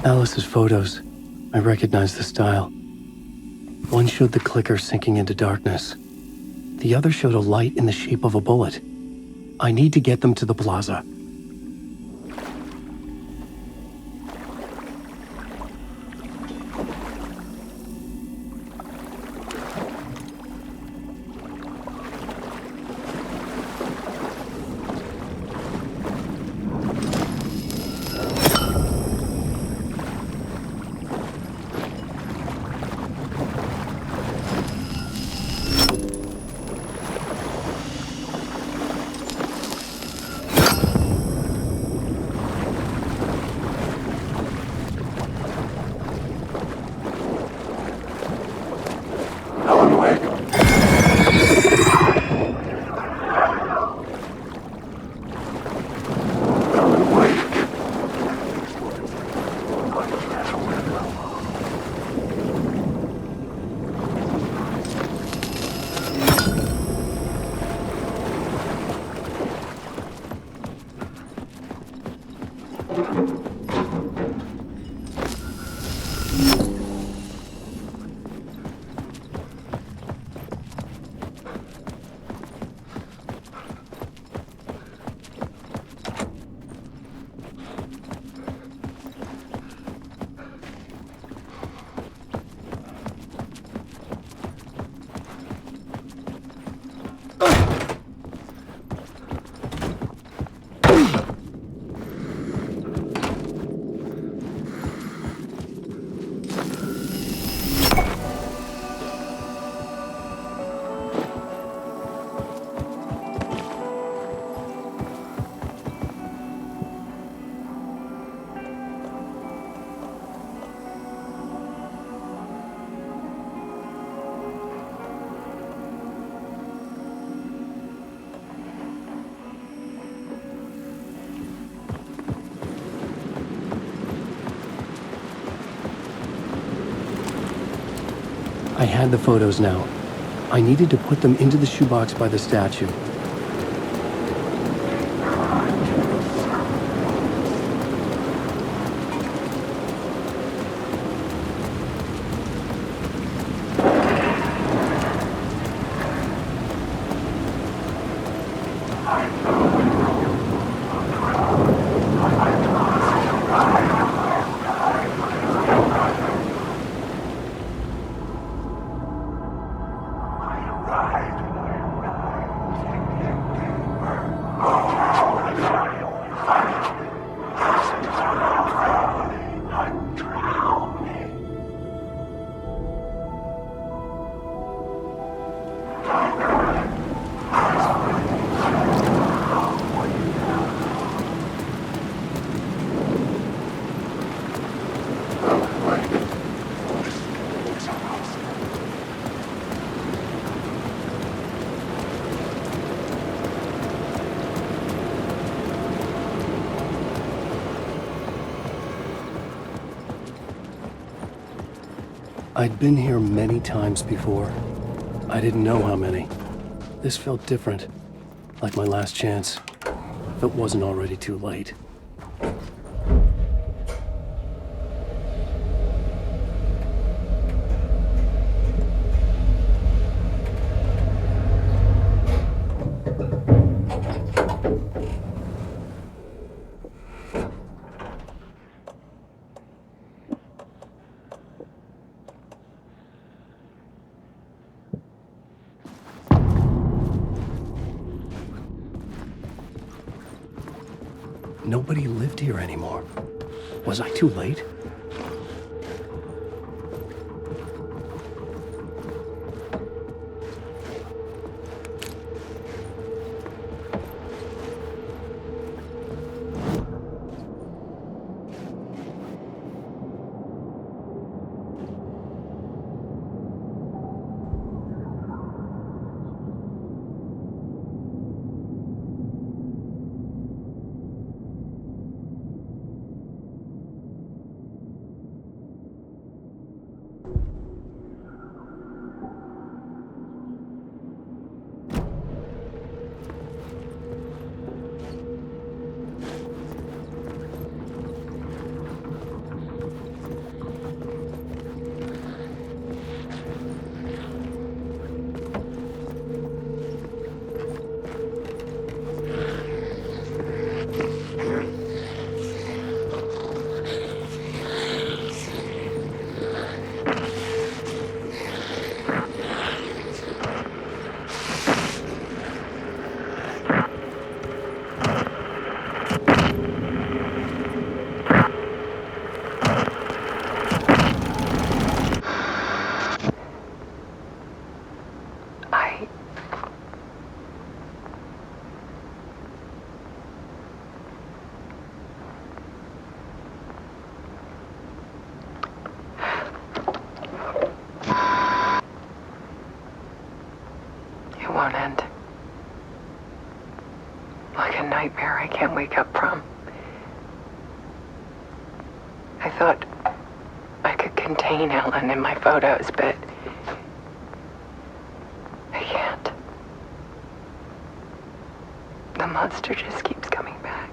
Alice's photos. I recognize the style. One showed the clicker sinking into darkness. The other showed a light in the shape of a bullet. I need to get them to the plaza. I had the photos now. I needed to put them into the shoebox by the statue. I'd been here many times before. I didn't know how many. This felt different, like my last chance, if it wasn't already too late. Nobody lived here anymore. Was I too late? nightmare I can't wake up from. I thought I could contain Ellen in my photos, but I can't. The monster just keeps coming back.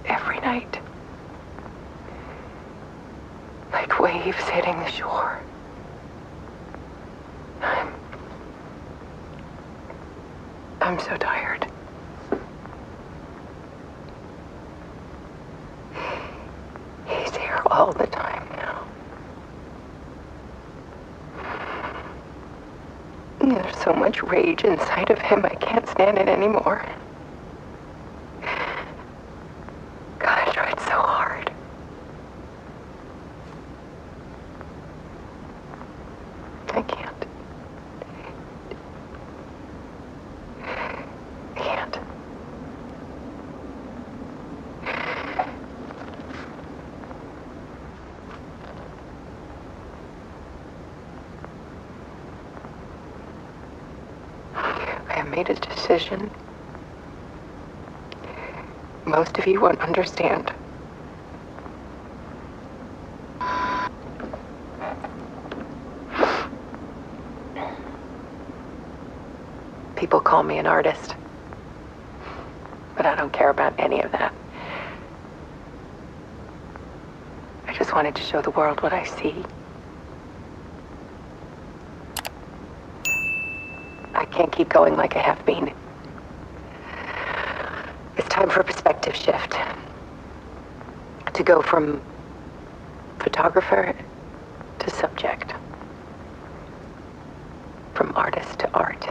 Every night. Like waves hitting the shore. I'm so tired. He's here all the time now. There's so much rage inside of him, I can't stand it anymore. God, I tried so hard. I can't. I can't. I have made a decision. Most of you won't understand. People call me an artist, but I don't care about any of that. I just wanted to show the world what I see. I can't keep going like I have been. It's time for a perspective shift. To go from photographer to subject. From artist to art.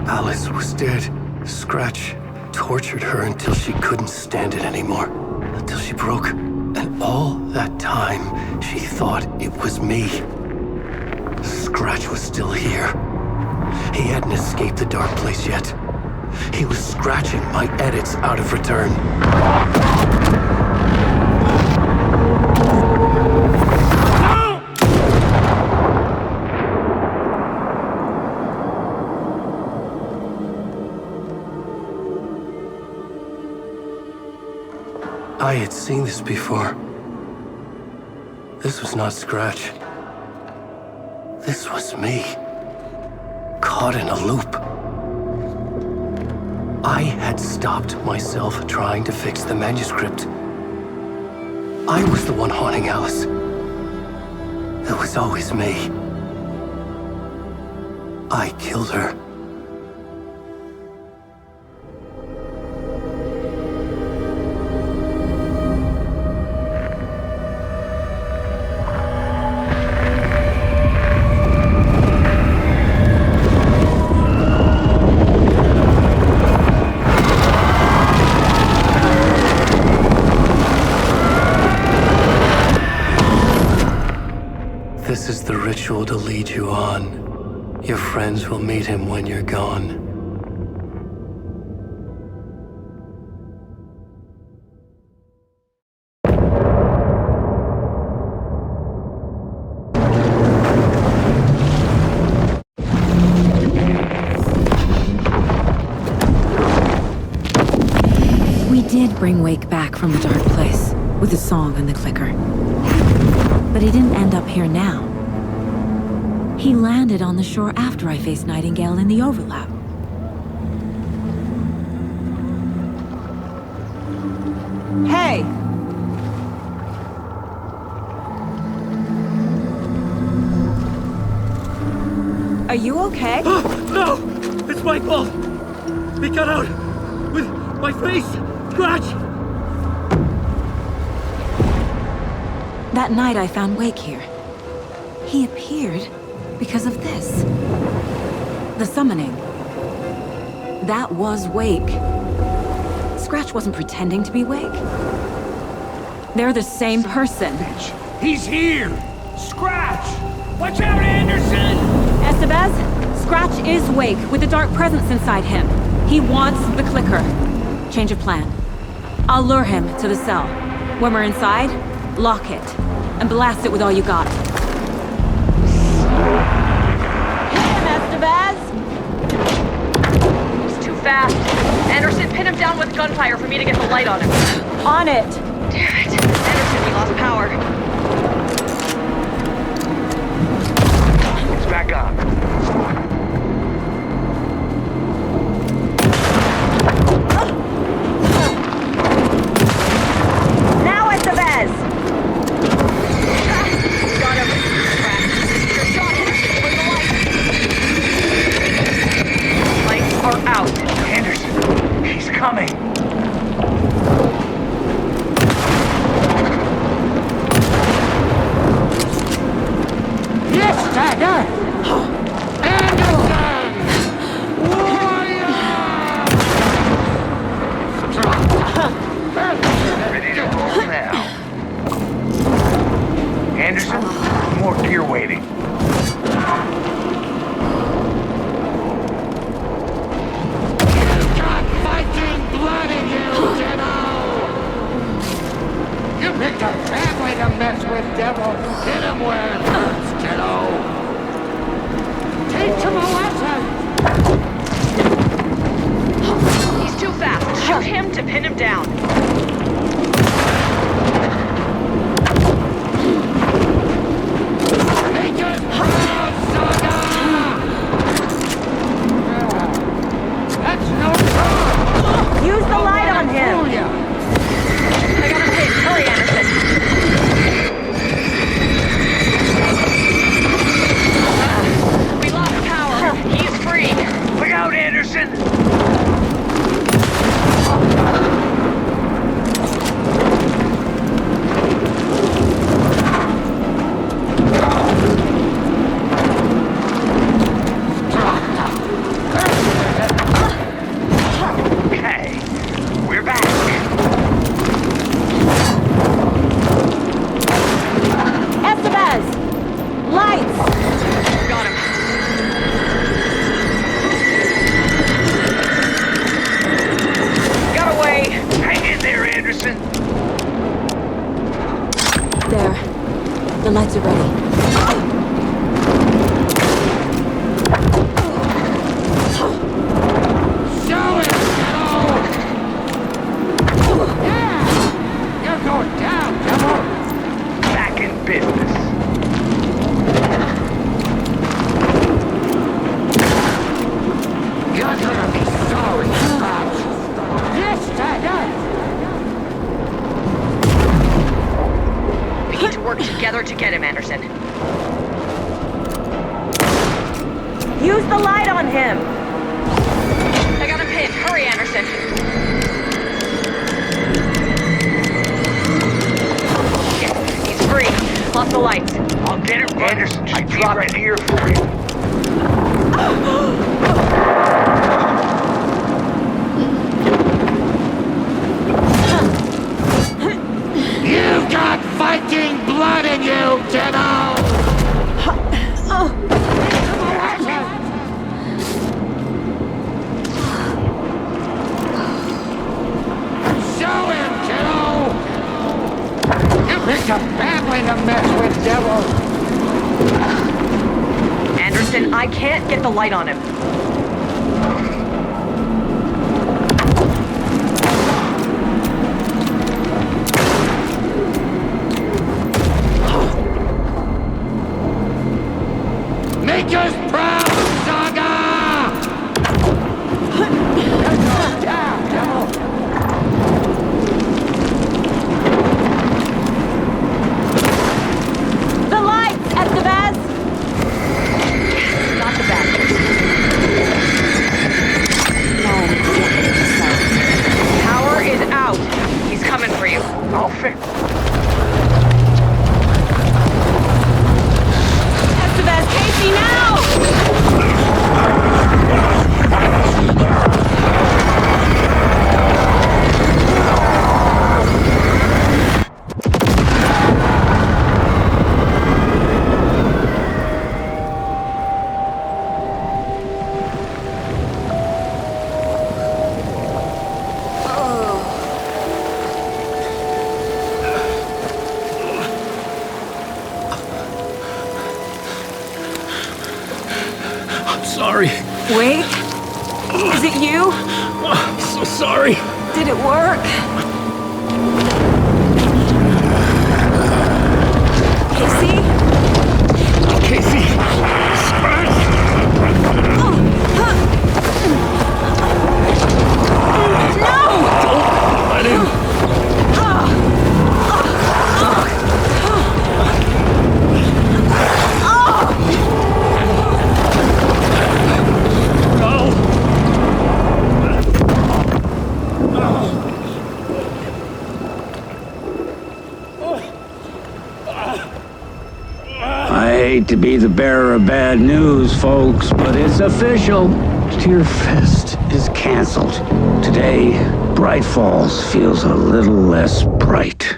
Alice was dead. Scratch tortured her until she couldn't stand it anymore. Until she broke. And all that time, she thought it was me. Scratch was still here. He hadn't escaped the dark place yet. He was scratching my edits out of return. I had seen this before. This was not Scratch. This was me. Caught in a loop. I had stopped myself trying to fix the manuscript. I was the one haunting Alice. It was always me. I killed her. This is the ritual to lead you on. Your friends will meet him when you're gone. We did bring Wake back from the dark place. with the song and the clicker. But he didn't end up here now. He landed on the shore after I faced Nightingale in the overlap. Hey! Are you okay? No! It's my fault! He got out with my face! Scratch! That night I found Wake here. He appeared because of this. The summoning. That was Wake. Scratch wasn't pretending to be Wake. They're the same person. He's here! Scratch! Watch out, Anderson! Estevez, Scratch is Wake with a dark presence inside him. He wants the clicker. Change of plan. I'll lure him to the cell. When we're inside, lock it and blast it with all you got. Hit him, Estevez! He's too fast. Anderson, pin him down with gunfire for me to get the light on him. On it! Damn it. Anderson, we lost power. It's back on. Now, Estevez! Got him. Your shot, Anderson. Where's the light? Lights are out. Anderson, he's coming. Yes, Saga! Anderson! Warrior! Ready to roll now. Anderson, more gear waiting. You've got Viking blood in you, Kiddo! You picked a family to mess with, devil. Hit him where it hurts, kiddo. Teach him a lesson! He's too fast. Shoot him to pin him down. Make us proud, Saga! That's no good! Use the light on him! Fool ya. I got him pinned. Hurry, Anderson. We lost power. He's free. Look out, Anderson! Okay, we're back. Estevez! Lights! Got him. Got away. Hang in there, Anderson. There. The lights are ready. Show him, kiddo! Yeah! You're going down, devil! Back in business. You're gonna be sorry, Scratch. Yes, Dagger! We need to work together to get him, Anderson. Use the light on him! I got him pinned. Hurry, Anderson. He's free. Lost the lights. I'll get him, Anderson. I drop it here for you. You've got Viking blood in you, kiddo! Show him, kiddo! You picked a family to mess with, devil! Anderson, I can't get the light on him. Make us proud, Saga! Down, devil! The lights, Estevez! Not the best. Now I need to get rid of the sound. Power is out. He's coming for you. I'll fix. Estevez, Casey, now! Sorry. Wake? Is it you? I'm so sorry. Did it work? Casey? Casey! Scratch! No! Don't let him! I hate to be the bearer of bad news, folks, but it's official. Tearfest is canceled. Today, Bright Falls feels a little less bright.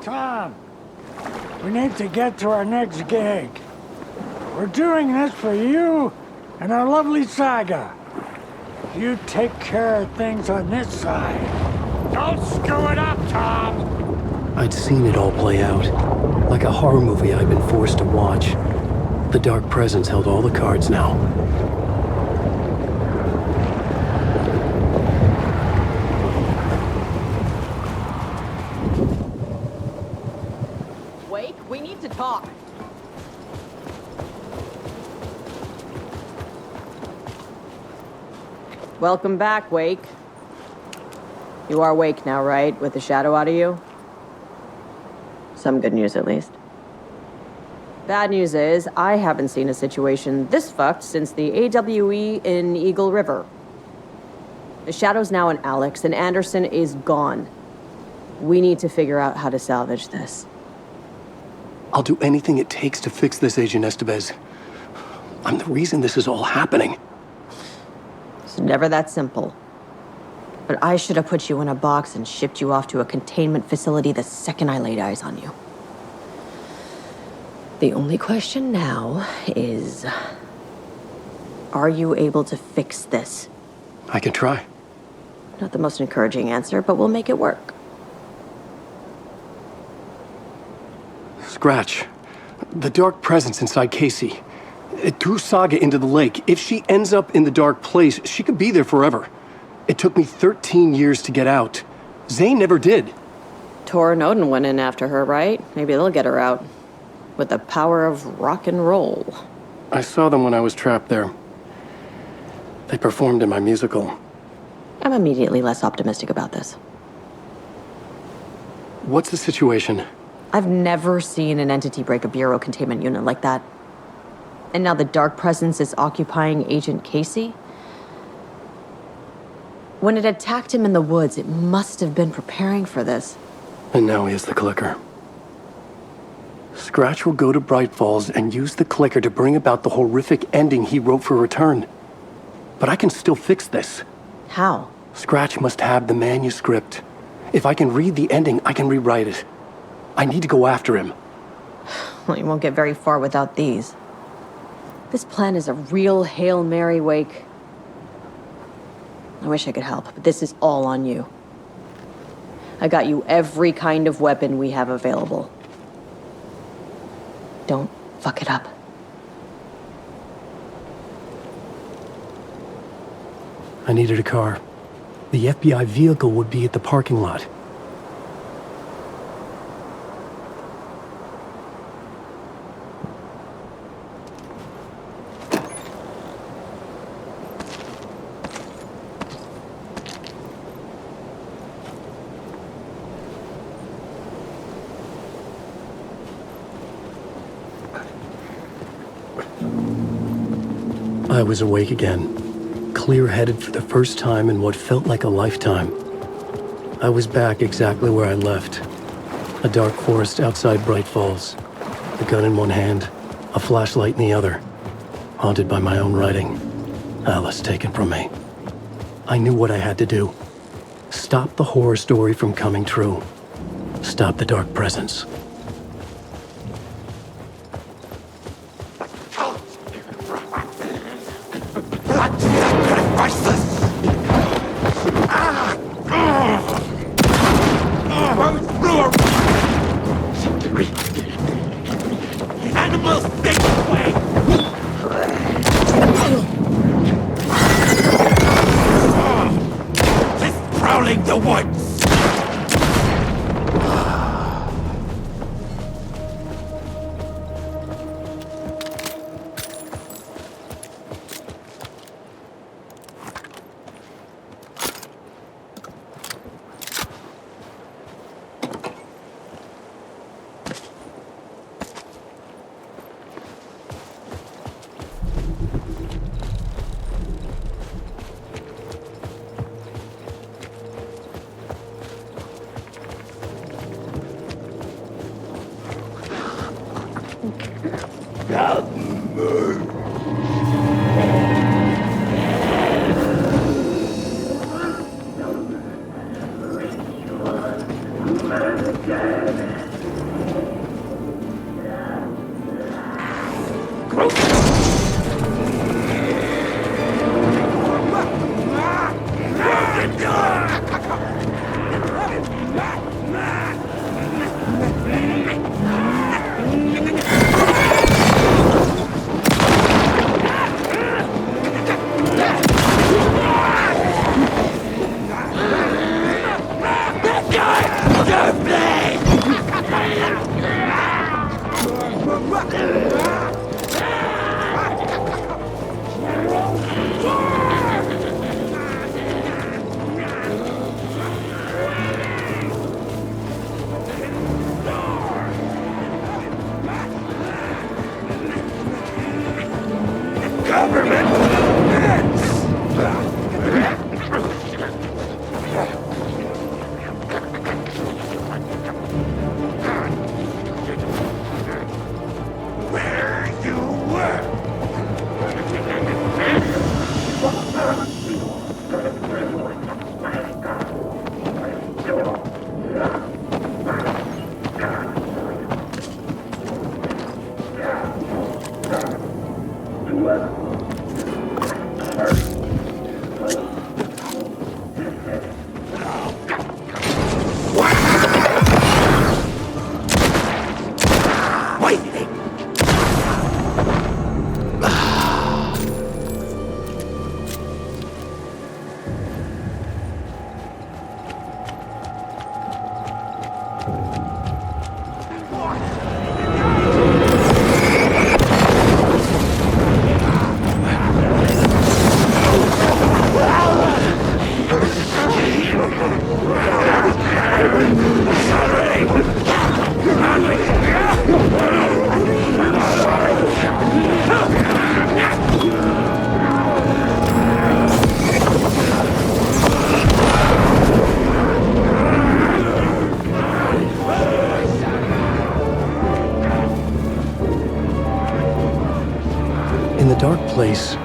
Tom, we need to get to our next gig. We're doing this for you and our lovely Saga. You take care of things on this side. Don't screw it up, Tom! I'd seen it all play out. Like a horror movie I'd been forced to watch. The Dark Presence held all the cards now. Wake, we need to talk. Welcome back, Wake. You are Wake now, right? With the shadow out of you? Some good news, at least. Bad news is, I haven't seen a situation this fucked since the AWE in Eagle River. The shadow's now in Alex, and Anderson is gone. We need to figure out how to salvage this. I'll do anything it takes to fix this, Agent Estevez. I'm the reason this is all happening. It's never that simple. But I should have put you in a box and shipped you off to a containment facility the second I laid eyes on you. The only question now is, are you able to fix this? I can try. Not the most encouraging answer, but we'll make it work. Scratch. The Dark Presence inside Casey. It threw Saga into the lake. If she ends up in the dark place, she could be there forever. It took me 13 years to get out. Zane never did. Tor and Odin went in after her, right? Maybe they'll get her out. With the power of rock and roll. I saw them when I was trapped there. They performed in my musical. I'm immediately less optimistic about this. What's the situation? I've never seen an entity break a bureau containment unit like that. And now the Dark Presence is occupying Agent Casey? When it attacked him in the woods, it must have been preparing for this. And now he has the clicker. Scratch will go to Bright Falls and use the clicker to bring about the horrific ending he wrote for Return. But I can still fix this. How? Scratch must have the manuscript. If I can read the ending, I can rewrite it. I need to go after him. Well, you won't get very far without these. This plan is a real Hail Mary, Wake. I wish I could help, but this is all on you. I got you every kind of weapon we have available. Don't fuck it up. I needed a car. The FBI vehicle would be at the parking lot. I was awake again, clear-headed for the first time in what felt like a lifetime. I was back exactly where I left. A dark forest outside Bright Falls. A gun in one hand, a flashlight in the other. Haunted by my own writing. Alice taken from me. I knew what I had to do. Stop the horror story from coming true. Stop the dark presence.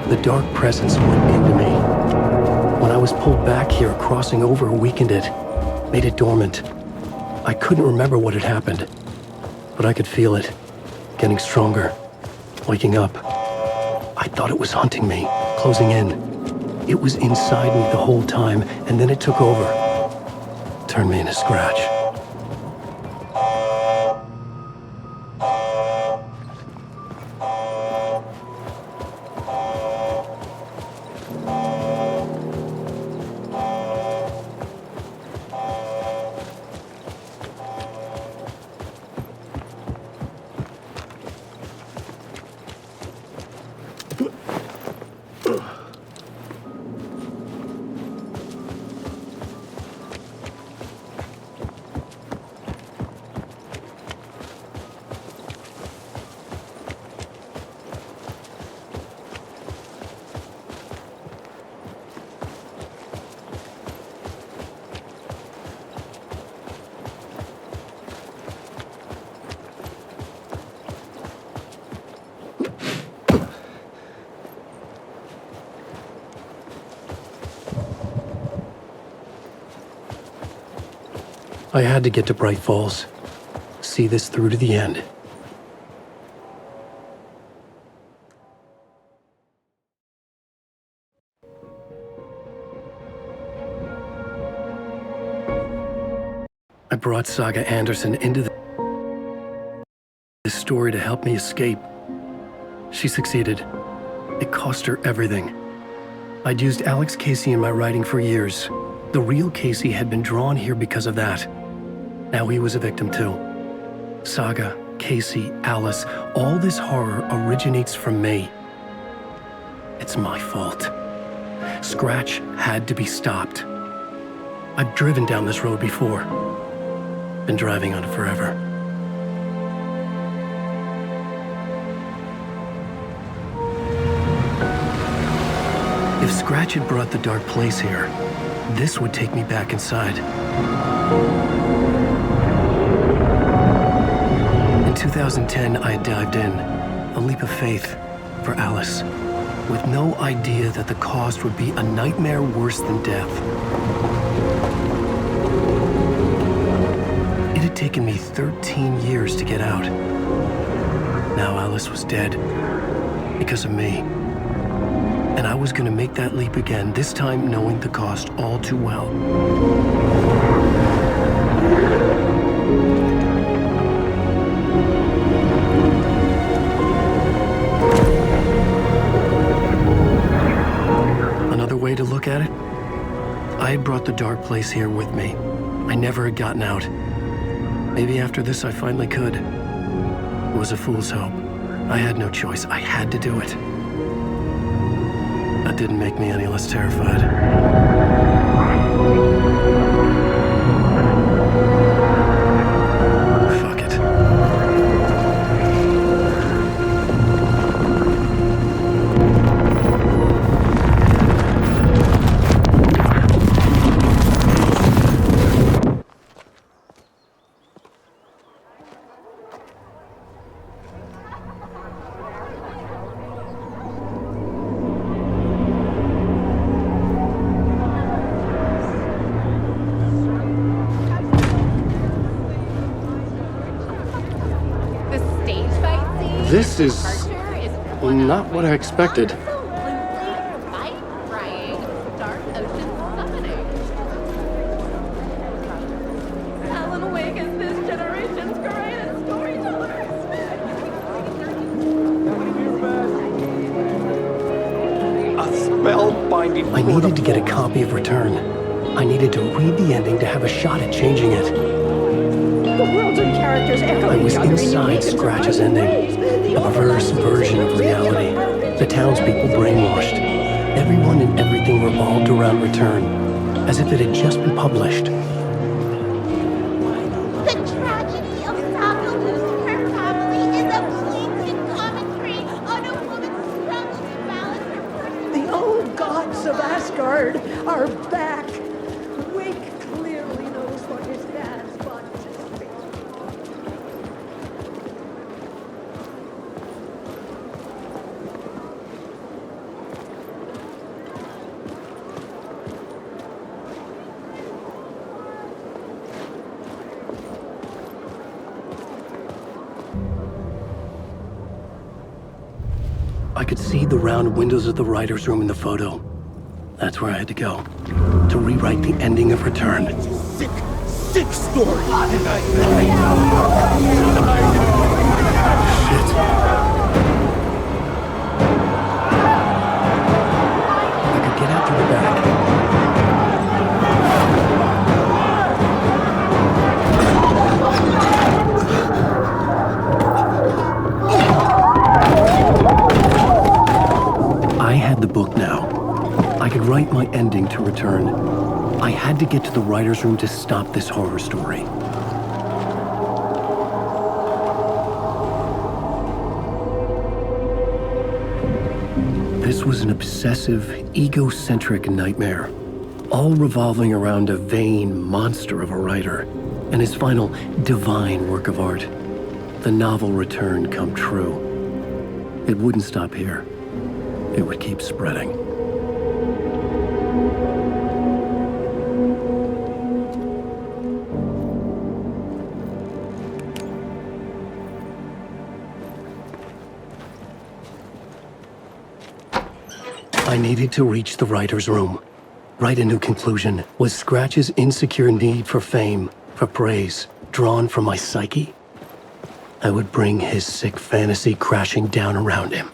The dark presence went into me. When I was pulled back here, crossing over weakened it, made it dormant. I couldn't remember what had happened, but I could feel it, getting stronger, waking up. I thought it was hunting me, closing in. It was inside me the whole time, and then it took over. turn me into Scratch. I had to get to Bright Falls. See this through to the end. I brought Saga Anderson into this story to help me escape. She succeeded. It cost her everything. I'd used Alex Casey in my writing for years. The real Casey had been drawn here because of that. Now he was a victim too. Saga, Casey, Alice, all this horror originates from me. It's my fault. Scratch had to be stopped. I've driven down this road before. Been driving on it forever. If Scratch had brought the dark place here, this would take me back inside. In 2010, I had dived in, a leap of faith for Alice, with no idea that the cost would be a nightmare worse than death. It had taken me 13 years to get out. Now Alice was dead, because of me. And I was going to make that leap again, this time knowing the cost all too well. Another way to look at it? I had brought the dark place here with me. I never had gotten out. Maybe after this I finally could. It was a fool's hope. I had no choice. I had to do it. That didn't make me any less terrified. Fuck it. This is not what I expected. Alan Wake is this generation's greatest storyteller. A spellbinding. I needed to get a copy of Return. I needed to read the ending to have a shot at changing it. The worlds and characters echo I was each other in inside unique and Scratch's surprising ending. ways. A perverse version of reality. The townspeople brainwashed. Everyone and everything revolved around Return, as if it had just been published. The tragedy of Saga losing her family is a poignant commentary on a woman's struggle to balance her personal... The old gods of Asgard are back. Wake clearly knows what his dad's body is. I could see the round windows of the writer's room in the photo. That's where I had to go, to rewrite the ending of Return. Sick sick story! I had the book now. I could write my ending to return. I had to get to the writer's room to stop this horror story. This was an obsessive, egocentric nightmare, all revolving around a vain monster of a writer and his final divine work of art. The novel return come true. It wouldn't stop here. It would keep spreading. I needed to reach the writer's room. Write a new conclusion. Was Scratch's insecure need for fame, for praise, drawn from my psyche? I would bring his sick fantasy crashing down around him.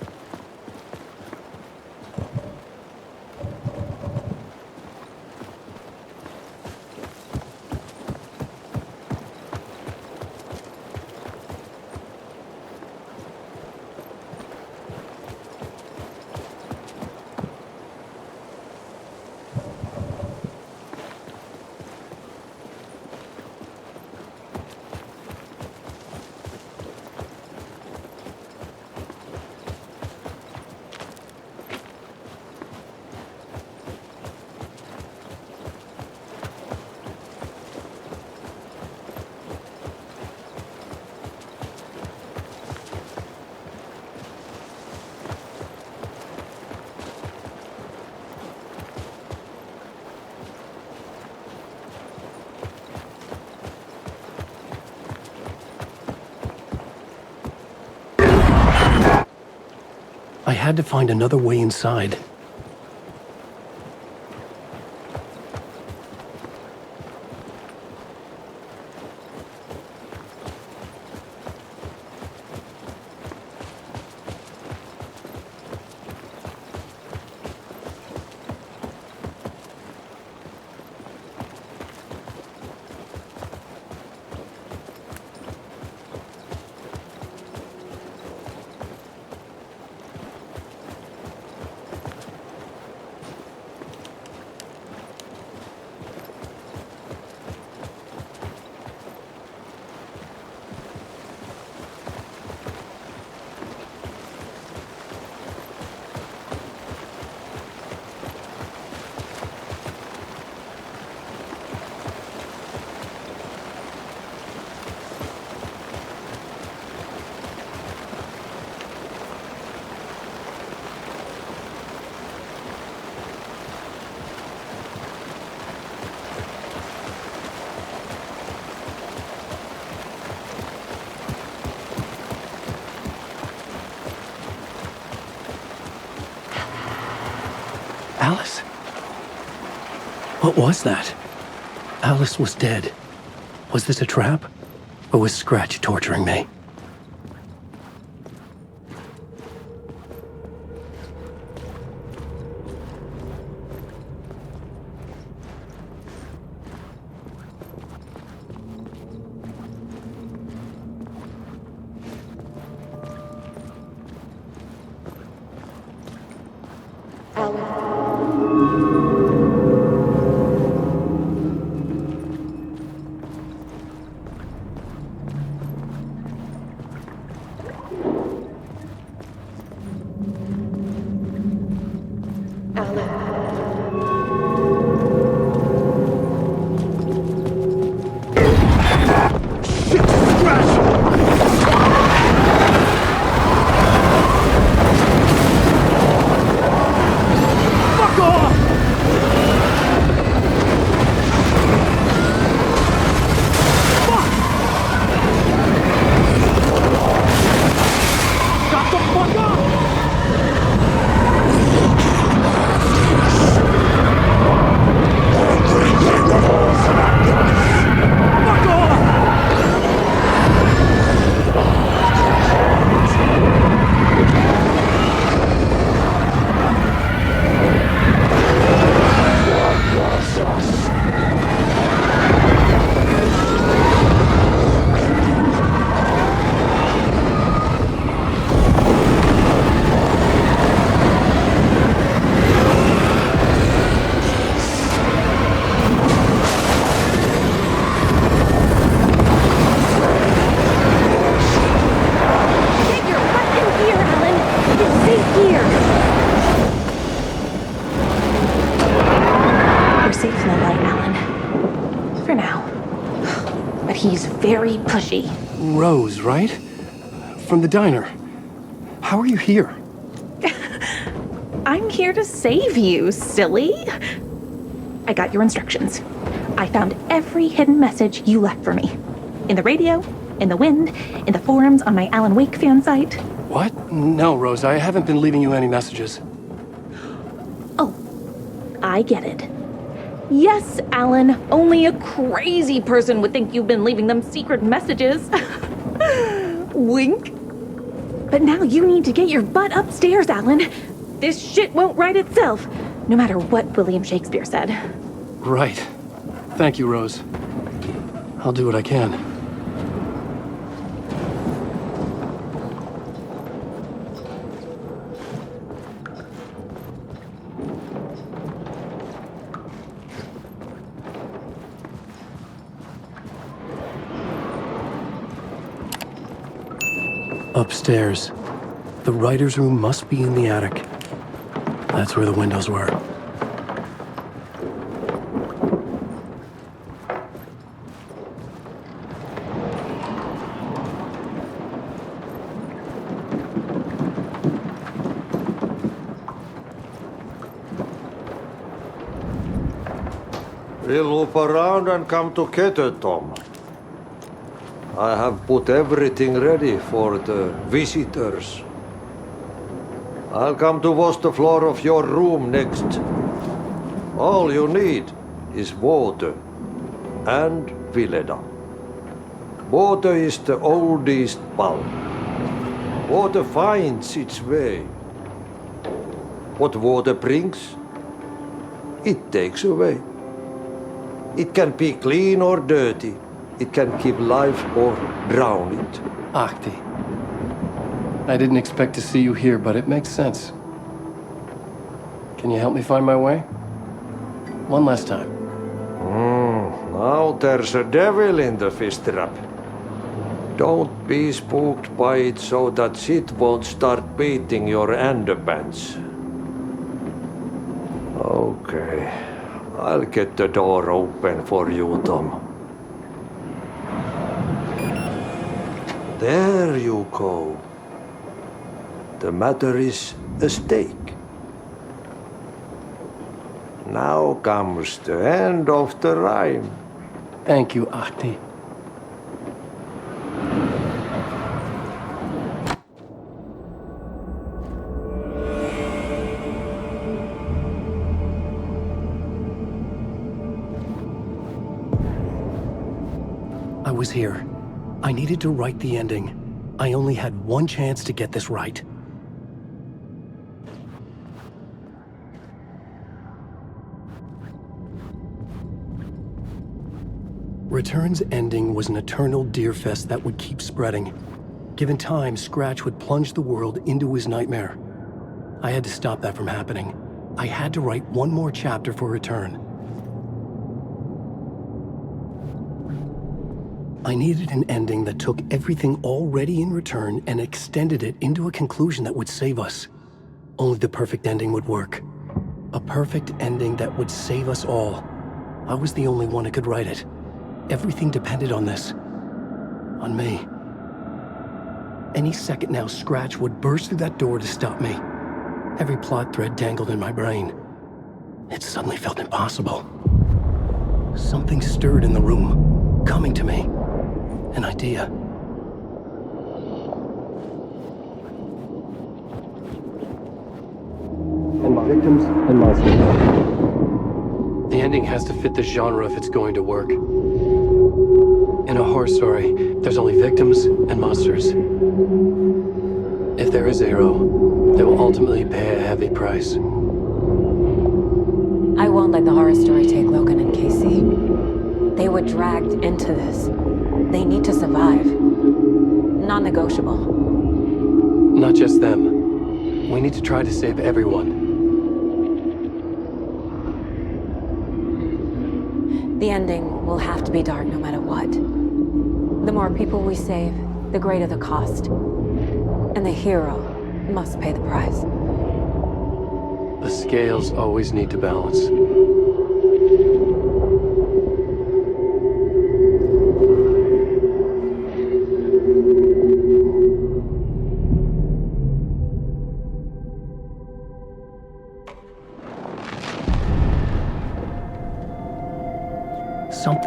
I had to find another way inside. Alice? What was that? Alice was dead. Was this a trap? Or was Scratch torturing me? but he's very pushy. Rose, right? From the diner. How are you here? I'm here to save you, silly. I got your instructions. I found every hidden message you left for me. In the radio, in the wind, in the forums on my Alan Wake fan site. What? No, Rose, I haven't been leaving you any messages. Oh, I get it. Yes, Alan, only a crazy person would think you've been leaving them secret messages. Wink. But now you need to get your butt upstairs, Alan. This shit won't right itself, no matter what William Shakespeare said. Right. Thank you, Rose. I'll do what I can. Upstairs. The writer's room must be in the attic. That's where the windows were. We'll loop around and come together, Tom. I have put everything ready for the visitors. I'll come to wash the floor of your room next. All you need is water and Vileda. Water is the oldest bulb. Water finds its way. What water brings, it takes away. It can be clean or dirty. It can keep life or drown it. Ahti. I didn't expect to see you here, but it makes sense. Can you help me find my way? One last time. Now there's a devil in the fish trap. Don't be spooked by it so that it won't start beating your underpants. Okay. I'll get the door open for you, Tom. There you go. The matter is a stake. Now comes the end of the rhyme. Thank you, Ahti. I was here. I needed to write the ending. I only had one chance to get this right. Return's ending was an eternal deerfest that would keep spreading. Given time, Scratch would plunge the world into his nightmare. I had to stop that from happening. I had to write one more chapter for Return. I needed an ending that took everything already in Return and extended it into a conclusion that would save us. Only the perfect ending would work. A perfect ending that would save us all. I was the only one who could write it. Everything depended on this. On me. Any second now, Scratch would burst through that door to stop me. Every plot thread tangled in my brain. It suddenly felt impossible. Something stirred in the room, coming to me. An idea. And victims and monsters. The ending has to fit the genre if it's going to work. In a horror story, there's only victims and monsters. If there is Arrow, they will ultimately pay a heavy price. I won't let the horror story take Logan and Casey. They were dragged into this. They need to survive. Non-negotiable. Not just them. We need to try to save everyone. The ending will have to be dark no matter what. The more people we save, the greater the cost. And the hero must pay the price. The scales always need to balance.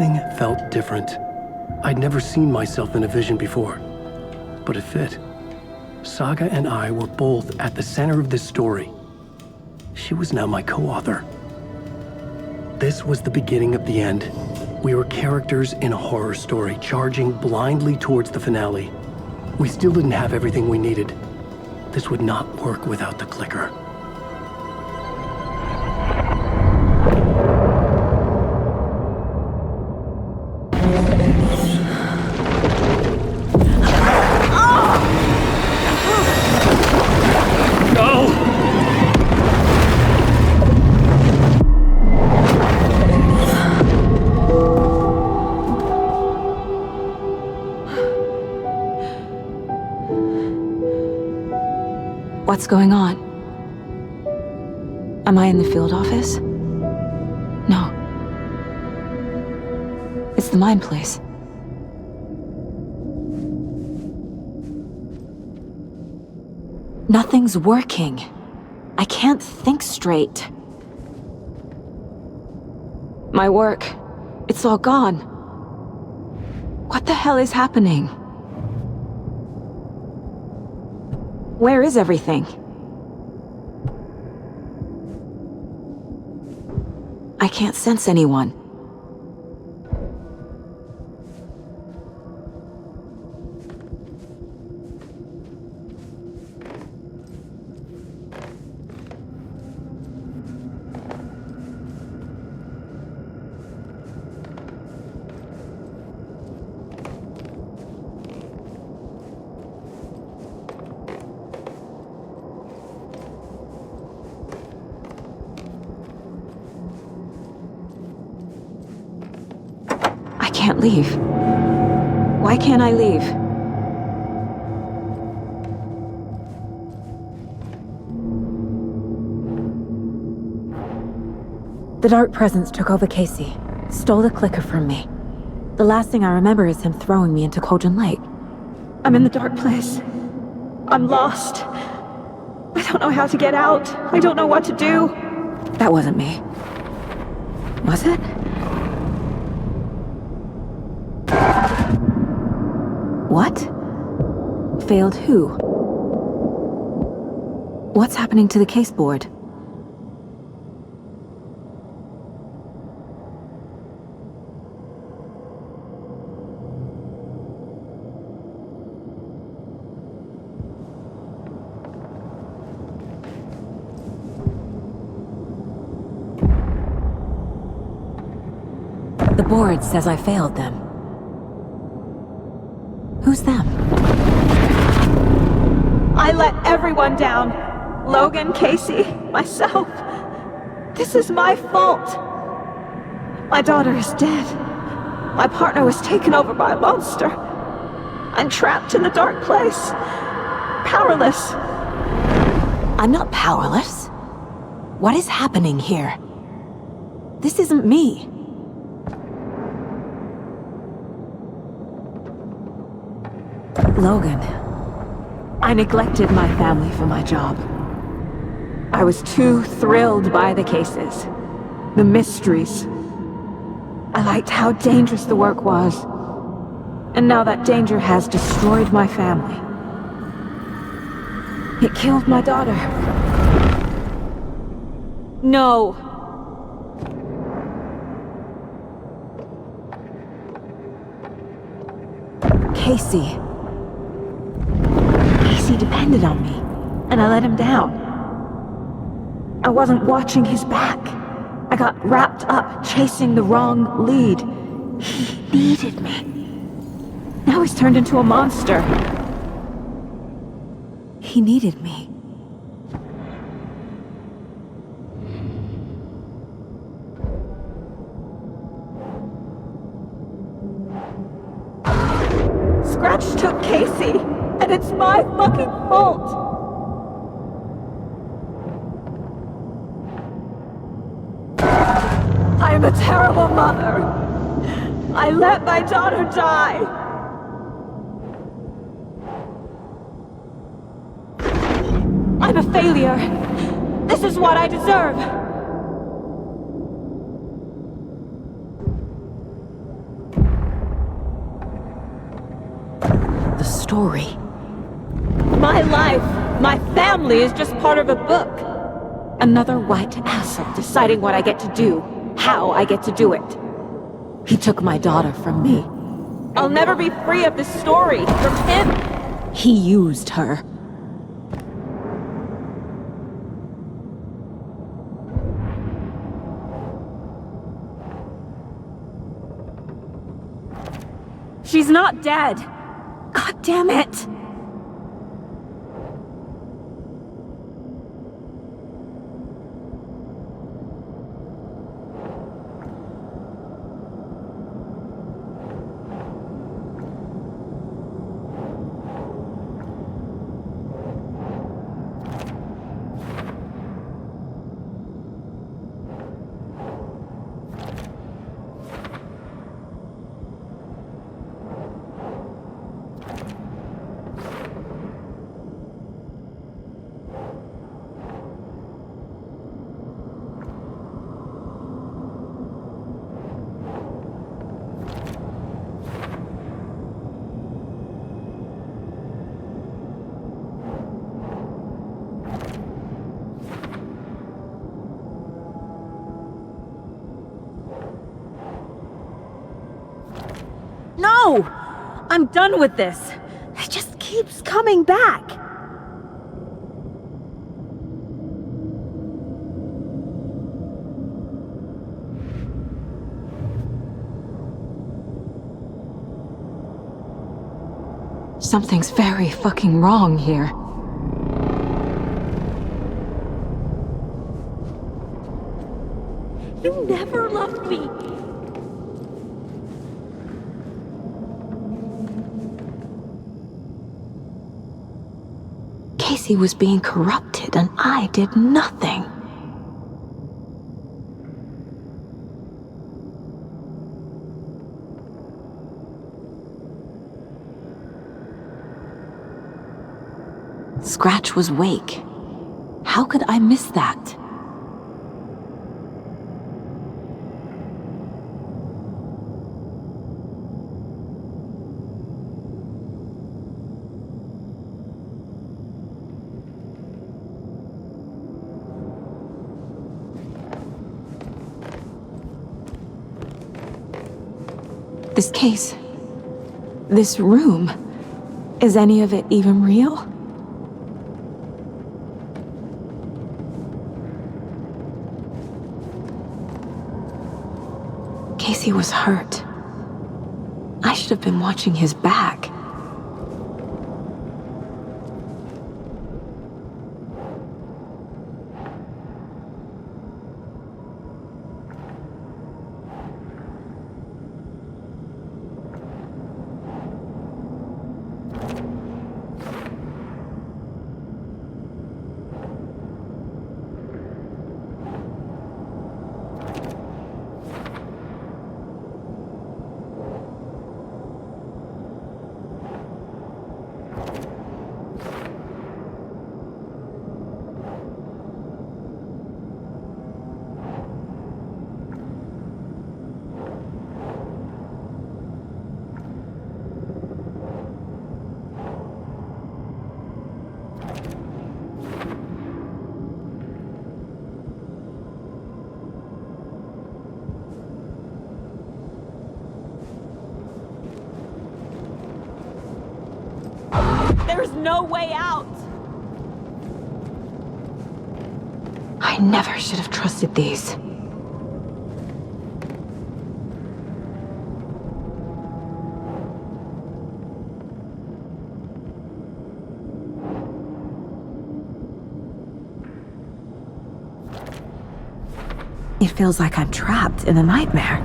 Something felt different. I'd never seen myself in a vision before, but it fit. Saga and I were both at the center of this story. She was now my co-author. This was the beginning of the end. We were characters in a horror story, charging blindly towards the finale. We still didn't have everything we needed. This would not work without the clicker. What's going on? Am I in the field office? No. It's the mine place. Nothing's working. I can't think straight. My work, it's all gone. What the hell is happening? Where is everything? I can't sense anyone. I can't leave. Why can't I leave? The dark presence took over Casey, stole the clicker from me. The last thing I remember is him throwing me into Cauldron Lake. I'm in the dark place. I'm lost. I don't know how to get out. I don't know what to do. That wasn't me. Was it? What? Failed who? What's happening to the caseboard? The board says I failed them. Who's them? I let everyone down. Logan, Casey, myself. This is my fault. My daughter is dead. My partner was taken over by a monster. I'm trapped in the dark place. Powerless. I'm not powerless. What is happening here? This isn't me. Logan, I neglected my family for my job. I was too thrilled by the cases, the mysteries. I liked how dangerous the work was. And now that danger has destroyed my family. It killed my daughter. No. Casey. He depended on me, and I let him down. I wasn't watching his back. I got wrapped up chasing the wrong lead. He needed me. Now he's turned into a monster. He needed me. Scratch took Casey. And it's my fucking fault! I am a terrible mother. I let my daughter die. I'm a failure. This is what I deserve. story. My life, my family is just part of a book. Another white asshole deciding what I get to do, how I get to do it. He took my daughter from me. I'll never be free of this story from him. He used her. She's not dead. God damn it! No! I'm done with this. It just keeps coming back. Something's very fucking wrong here. You never loved me. Casey was being corrupted and I did nothing. Scratch was Wake. How could I miss that? This case, this room, is any of it even real? Casey was hurt. I should have been watching his back. There's no way out! I never should have trusted these. It feels like I'm trapped in a nightmare.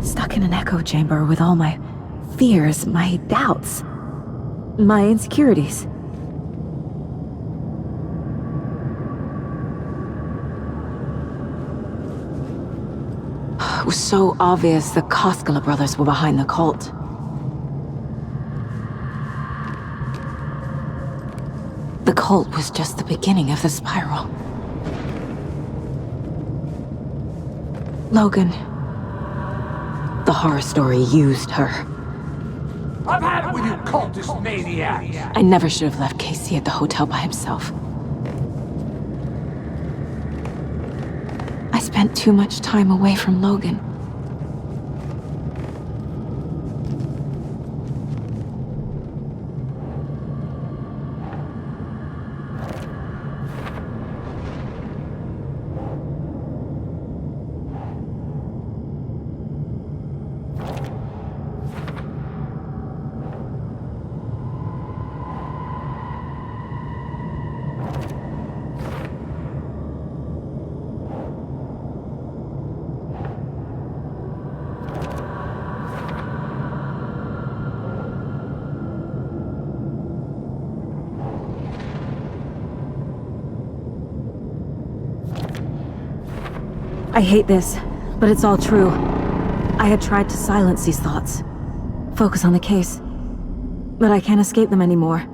Stuck in an echo chamber with all my fears, my doubts, my insecurities. It was so obvious the Koskela brothers were behind the cult. The cult was just the beginning of the spiral. Logan, the horror story used her. I've had it with you cultist maniacs! I never should have left Casey at the hotel by himself. I spent too much time away from Logan. I hate this, but it's all true. I had tried to silence these thoughts, focus on the case, but I can't escape them anymore.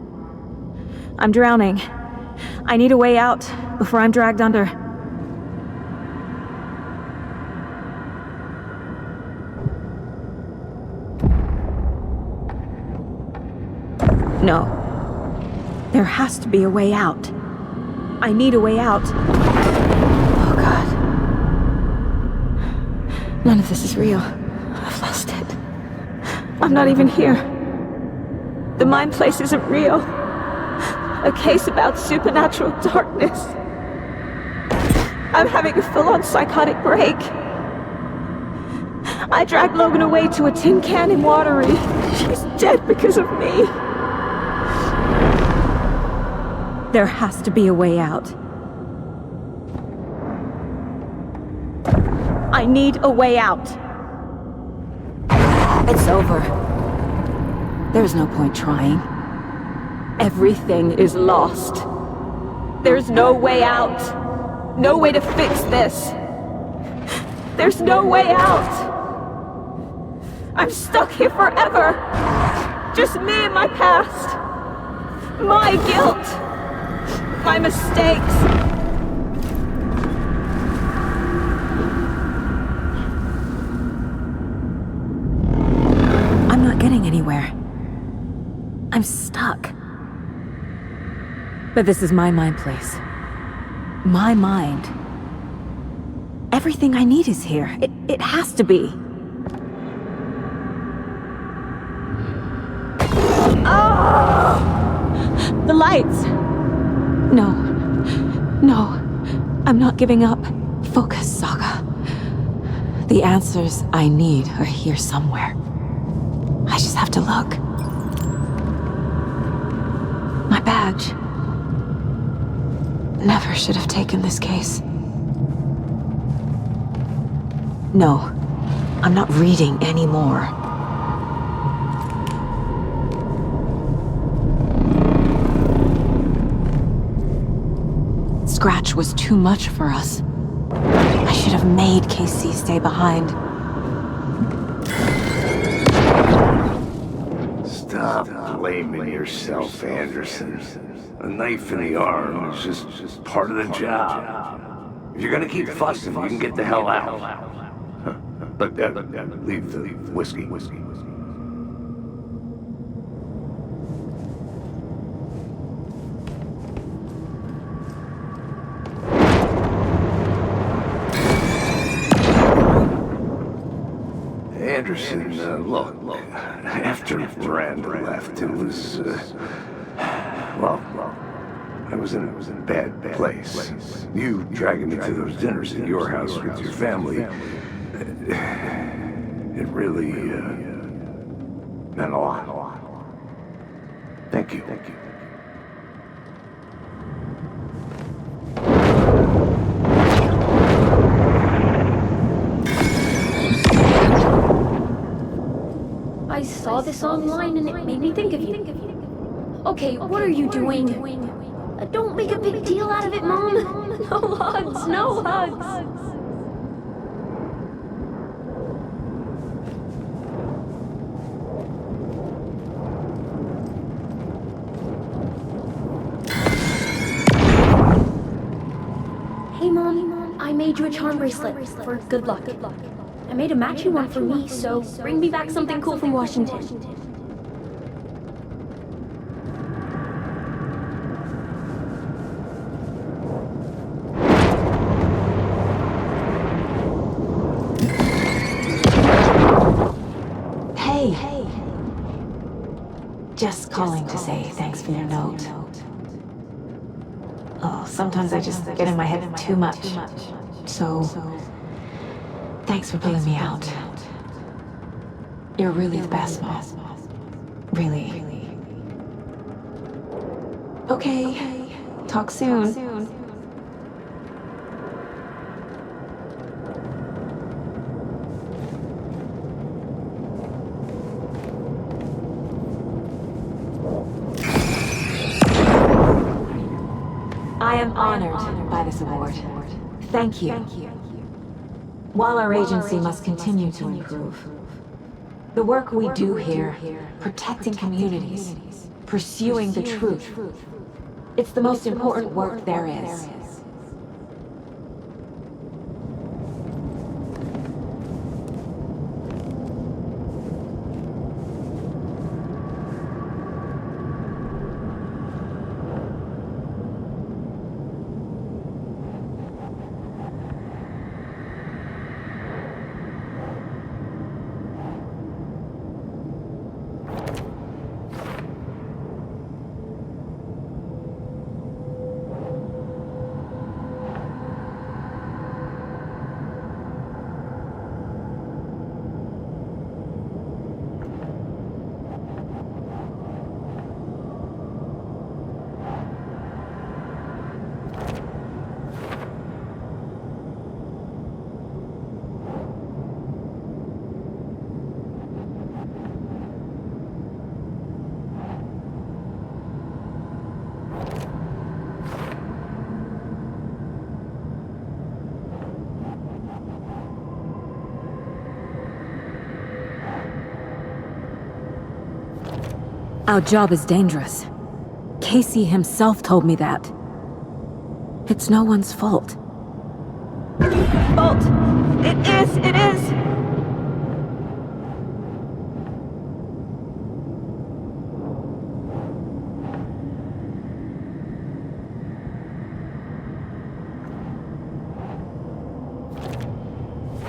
I'm drowning. I need a way out before I'm dragged under. No. There has to be a way out. I need a way out. Oh God. None of this is real. I've lost it. I'm not even here. The mind place isn't real. A case about supernatural darkness. I'm having a full-on psychotic break. I dragged Logan away to a tin can in Watery. She's dead because of me. There has to be a way out. I need a way out. It's over. There's no point trying. Everything is lost. There's no way out. No way to fix this. There's no way out. I'm stuck here forever. Just me and my past. My guilt. My mistakes. I'm not getting anywhere. I'm stuck. But this is my mind place. My mind. Everything I need is here. It has to be. Oh! The lights! No. No. I'm not giving up. Focus, Saga. The answers I need are here somewhere. I just have to look. My badge. Never should have taken this case. No, I'm not reading anymore. Scratch was too much for us. I should have made Casey stay behind. Stop blaming yourself, Anderson. A knife in the arm is just part of the job. If you're gonna keep fussing, you can get the hell out. But leave the whiskey. Anderson, look, after Miranda left, it was, well, I was in a bad place. You dragging me to those dinners at your house with your family, it really, meant a lot. Thank you. I saw this online and it made me think of you. Okay, what are you doing? Don't make a big deal out of it, Mom. No hugs, no hugs. Hey, Mom, I made you a charm bracelet for good luck. I made a matching one for me, so bring me back something cool from Washington. Just calling to say thanks for your note. Oh, sometimes I just get in my head too much. So, thanks for pulling me out. You're really the best, Mom. Really. Okay. Talk soon. I am honored by this award. Thank you. While our agency must continue to improve, the work we do here, protecting communities, pursuing the truth, it's the most important work there is. Our job is dangerous. Casey himself told me that. It's no one's fault. Fault! It is!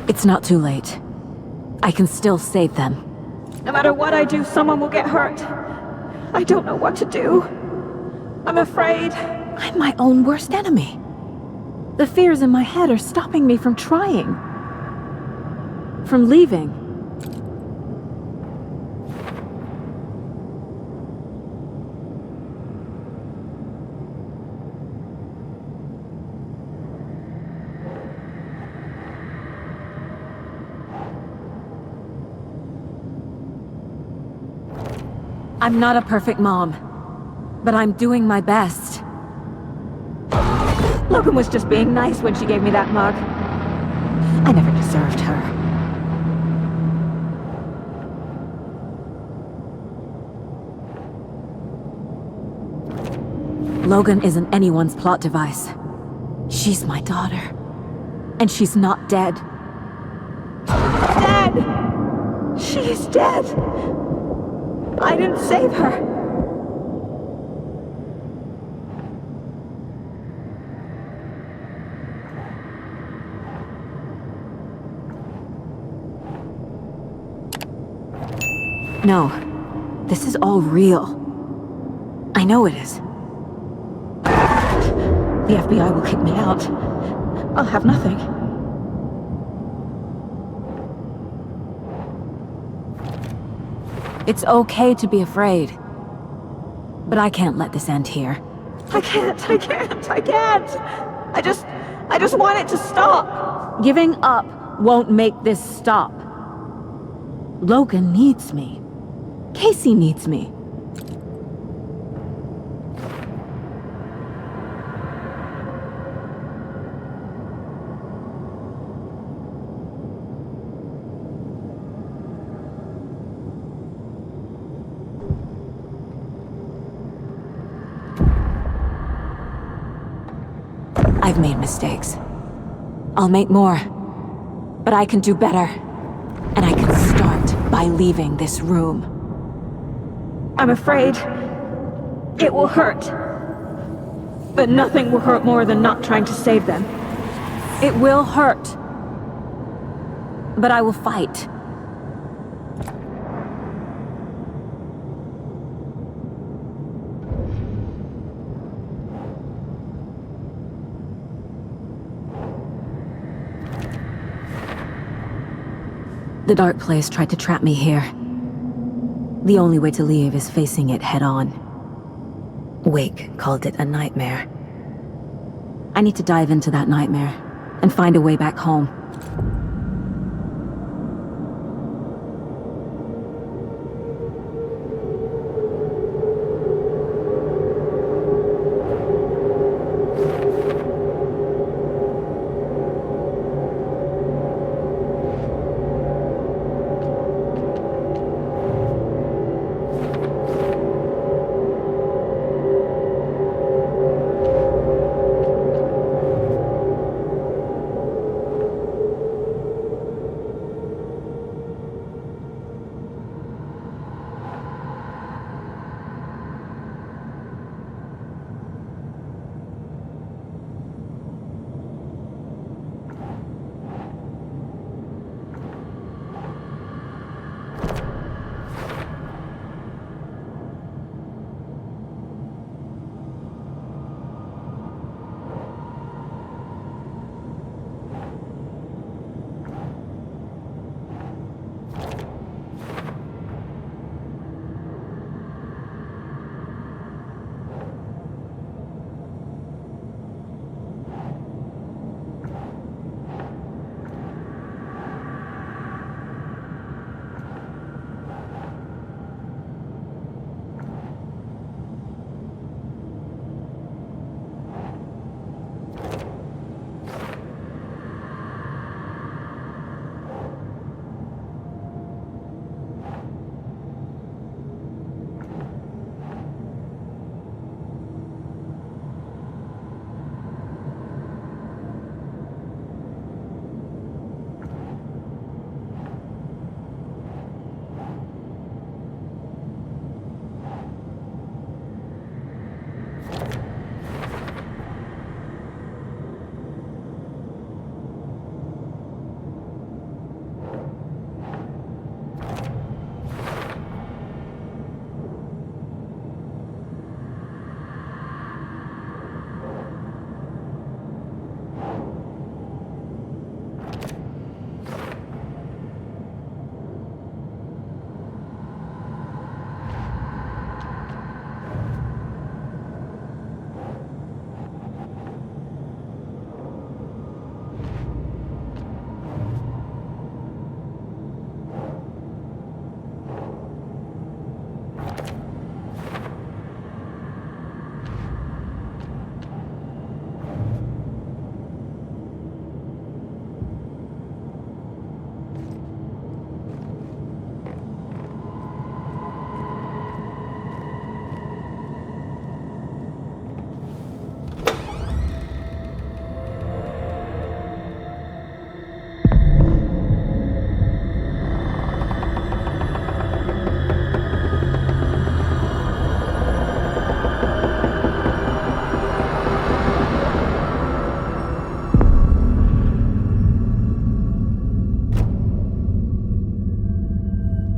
It's not too late. I can still save them. No matter what I do, someone will get hurt. I don't know what to do. I'm afraid. I'm my own worst enemy. The fears in my head are stopping me from trying. From leaving. I'm not a perfect mom, but I'm doing my best. Logan was just being nice when she gave me that mug. I never deserved her. Logan isn't anyone's plot device. She's my daughter. And she's not dead. Dead! She's dead! I didn't save her. No, this is all real. I know it is. The FBI will kick me out. I'll have nothing. It's okay to be afraid. But I can't let this end here. I can't. I just want it to stop. Giving up won't make this stop. Logan needs me. Casey needs me. I've made mistakes. I'll make more. But I can do better. And I can start by leaving this room. I'm afraid it will hurt. But nothing will hurt more than not trying to save them. It will hurt. But I will fight. The dark place tried to trap me here. The only way to leave is facing it head-on. Wake called it a nightmare. I need to dive into that nightmare and find a way back home.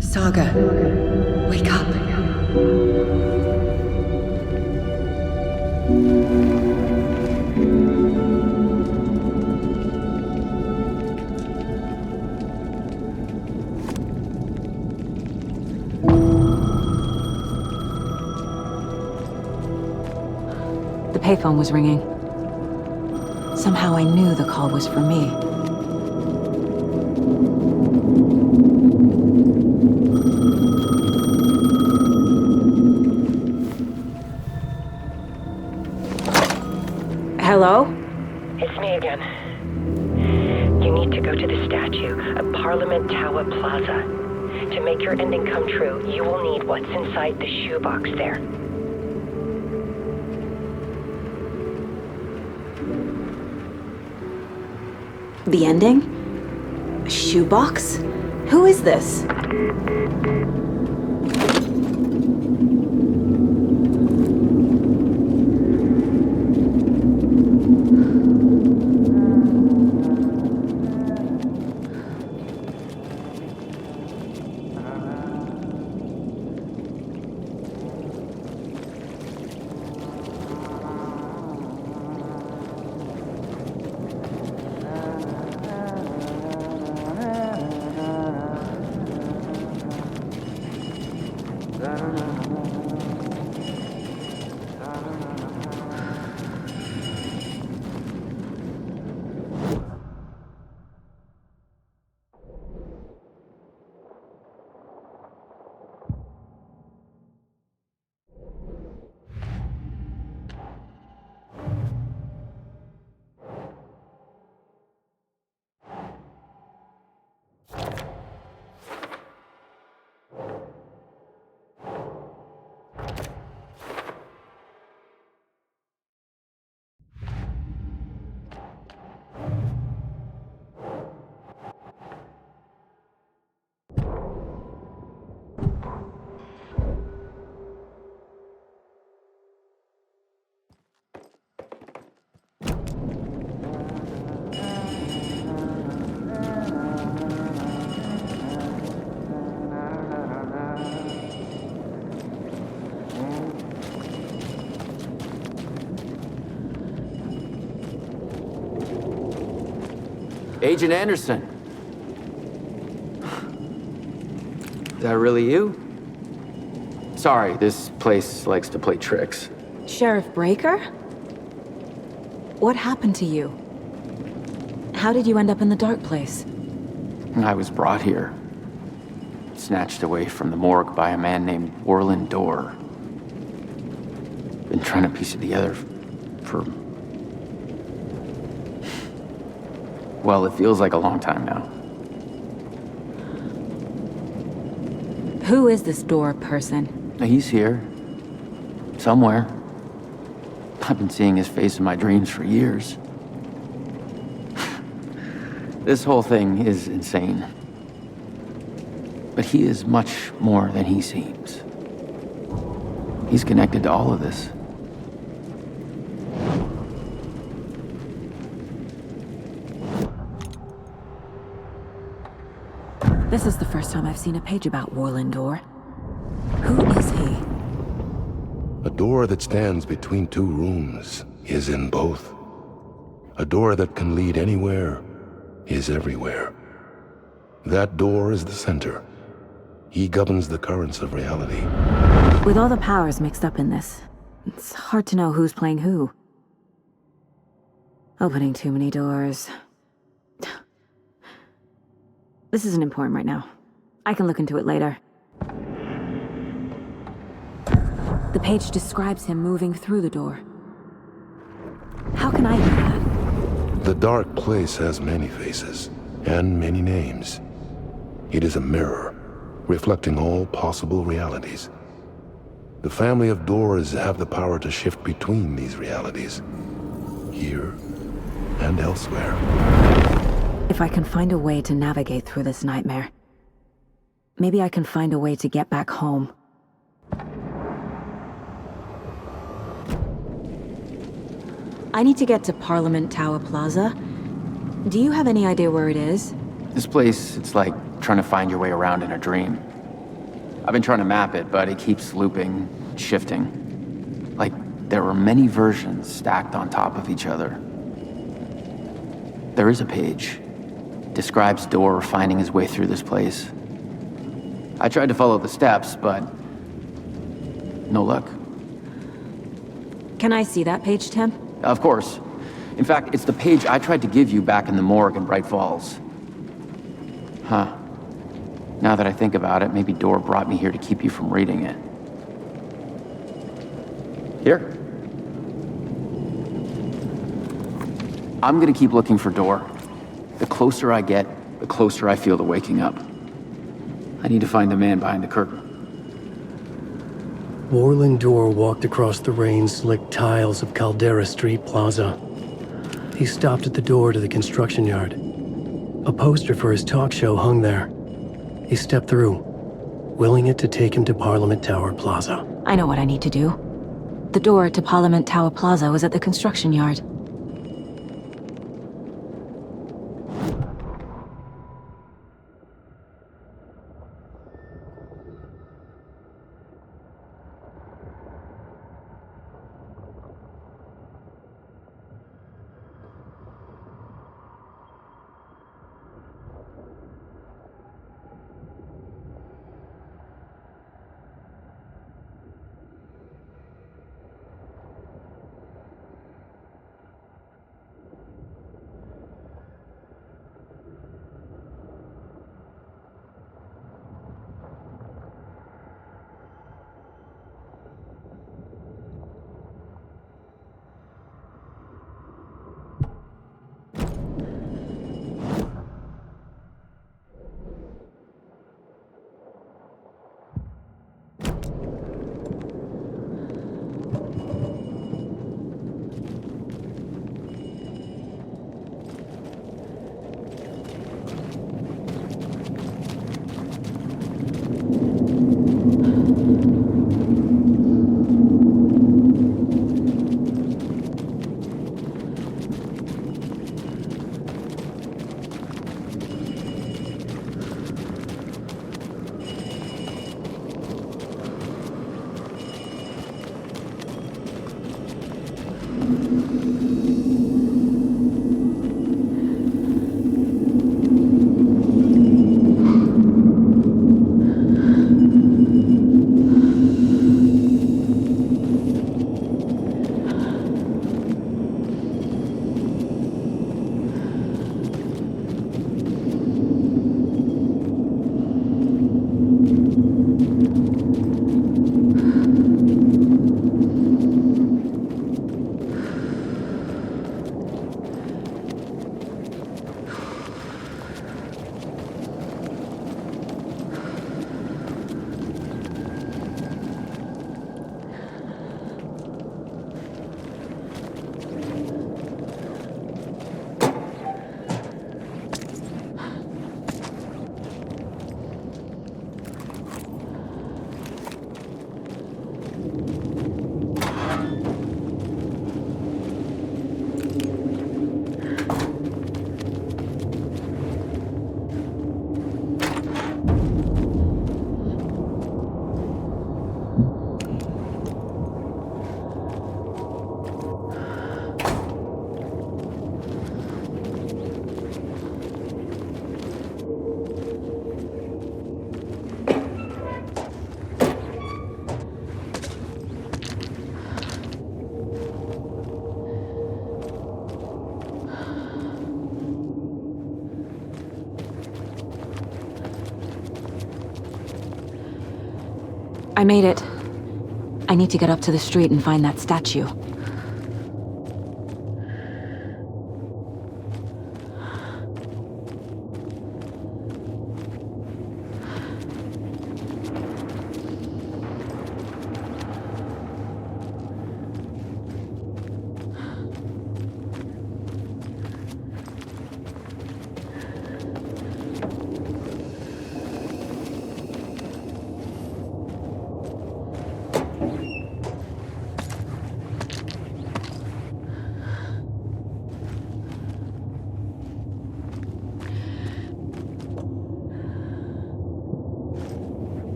Saga, wake up. The payphone was ringing. Somehow I knew the call was for me. Hello? It's me again. You need to go to the statue at Parliament Tower Plaza. To make your ending come true, you will need what's inside the shoebox there. The ending? A shoebox? Who is this? Agent Anderson. Is that really you? Sorry, this place likes to play tricks. Sheriff Breaker? What happened to you? How did you end up in the dark place? I was brought here. Snatched away from the morgue by a man named Warland Dorr. Been trying to piece it together for... well, it feels like a long time now. Who is this Dorr person? He's here. Somewhere. I've been seeing his face in my dreams for years. This whole thing is insane. But he is much more than he seems. He's connected to all of this. This is the first time I've seen a page about Warland Dorr. Who is he? A door that stands between two rooms is in both. A door that can lead anywhere is everywhere. That door is the center. He governs the currents of reality. With all the powers mixed up in this, it's hard to know who's playing who. Opening too many doors. This isn't important right now. I can look into it later. The page describes him moving through the door. How can I do that? The dark place has many faces, and many names. It is a mirror, reflecting all possible realities. The family of doors have the power to shift between these realities, here and elsewhere. If I can find a way to navigate through this nightmare, maybe I can find a way to get back home. I need to get to Parliament Tower Plaza. Do you have any idea where it is? This place, it's like trying to find your way around in a dream. I've been trying to map it, but it keeps looping, shifting. Like there were many versions stacked on top of each other. There is a page. Describes Dorr finding his way through this place. I tried to follow the steps, but no luck. Can I see that page, Tim? Of course. In fact, it's the page I tried to give you back in the morgue in Bright Falls. Huh. Now that I think about it, maybe Dorr brought me here to keep you from reading it. Here. I'm gonna keep looking for Dorr. The closer I get, the closer I feel to waking up. I need to find the man behind the curtain. Warland Dorr walked across the rain-slicked tiles of Caldera Street Plaza. He stopped at the door to the construction yard. A poster for his talk show hung there. He stepped through, willing it to take him to Parliament Tower Plaza. I know what I need to do. The door to Parliament Tower Plaza was at the construction yard. I made it. I need to get up to the street and find that statue.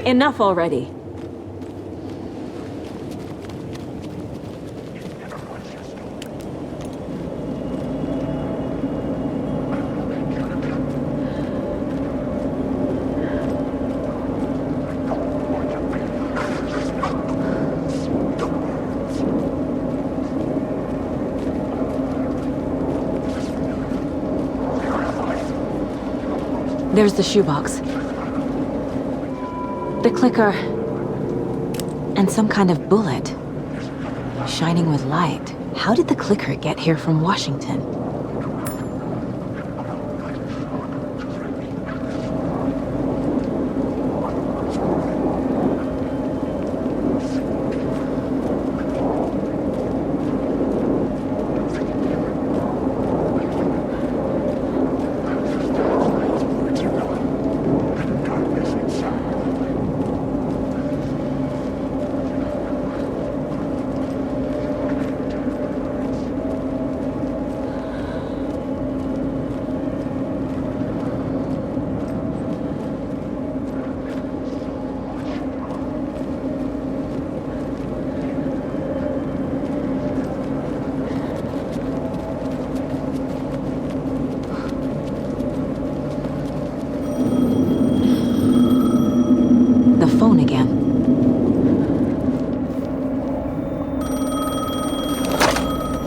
Enough already. There's the shoebox. The clicker. And some kind of bullet. Shining with light. How did the clicker get here from Washington?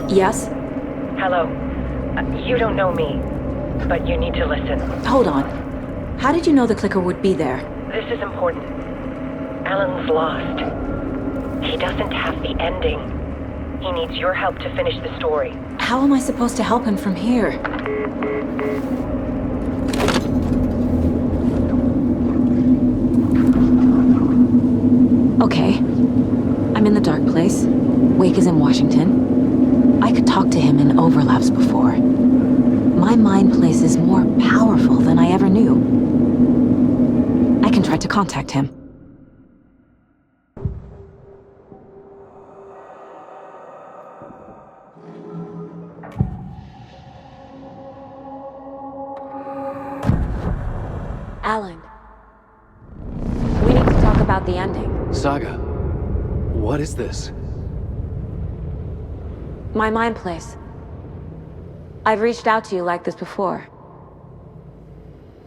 Yes? Hello. You don't know me, but you need to listen. Hold on. How did you know the clicker would be there? This is important. Alan's lost. He doesn't have the ending. He needs your help to finish the story. How am I supposed to help him from here? Okay. I'm in the dark place. Wake is in Washington. I could talk to him in overlaps before. My mind place is more powerful than I ever knew. I can try to contact him. Alan. We need to talk about about the ending. Saga, what is this? My mind place. I've reached out to you like this before.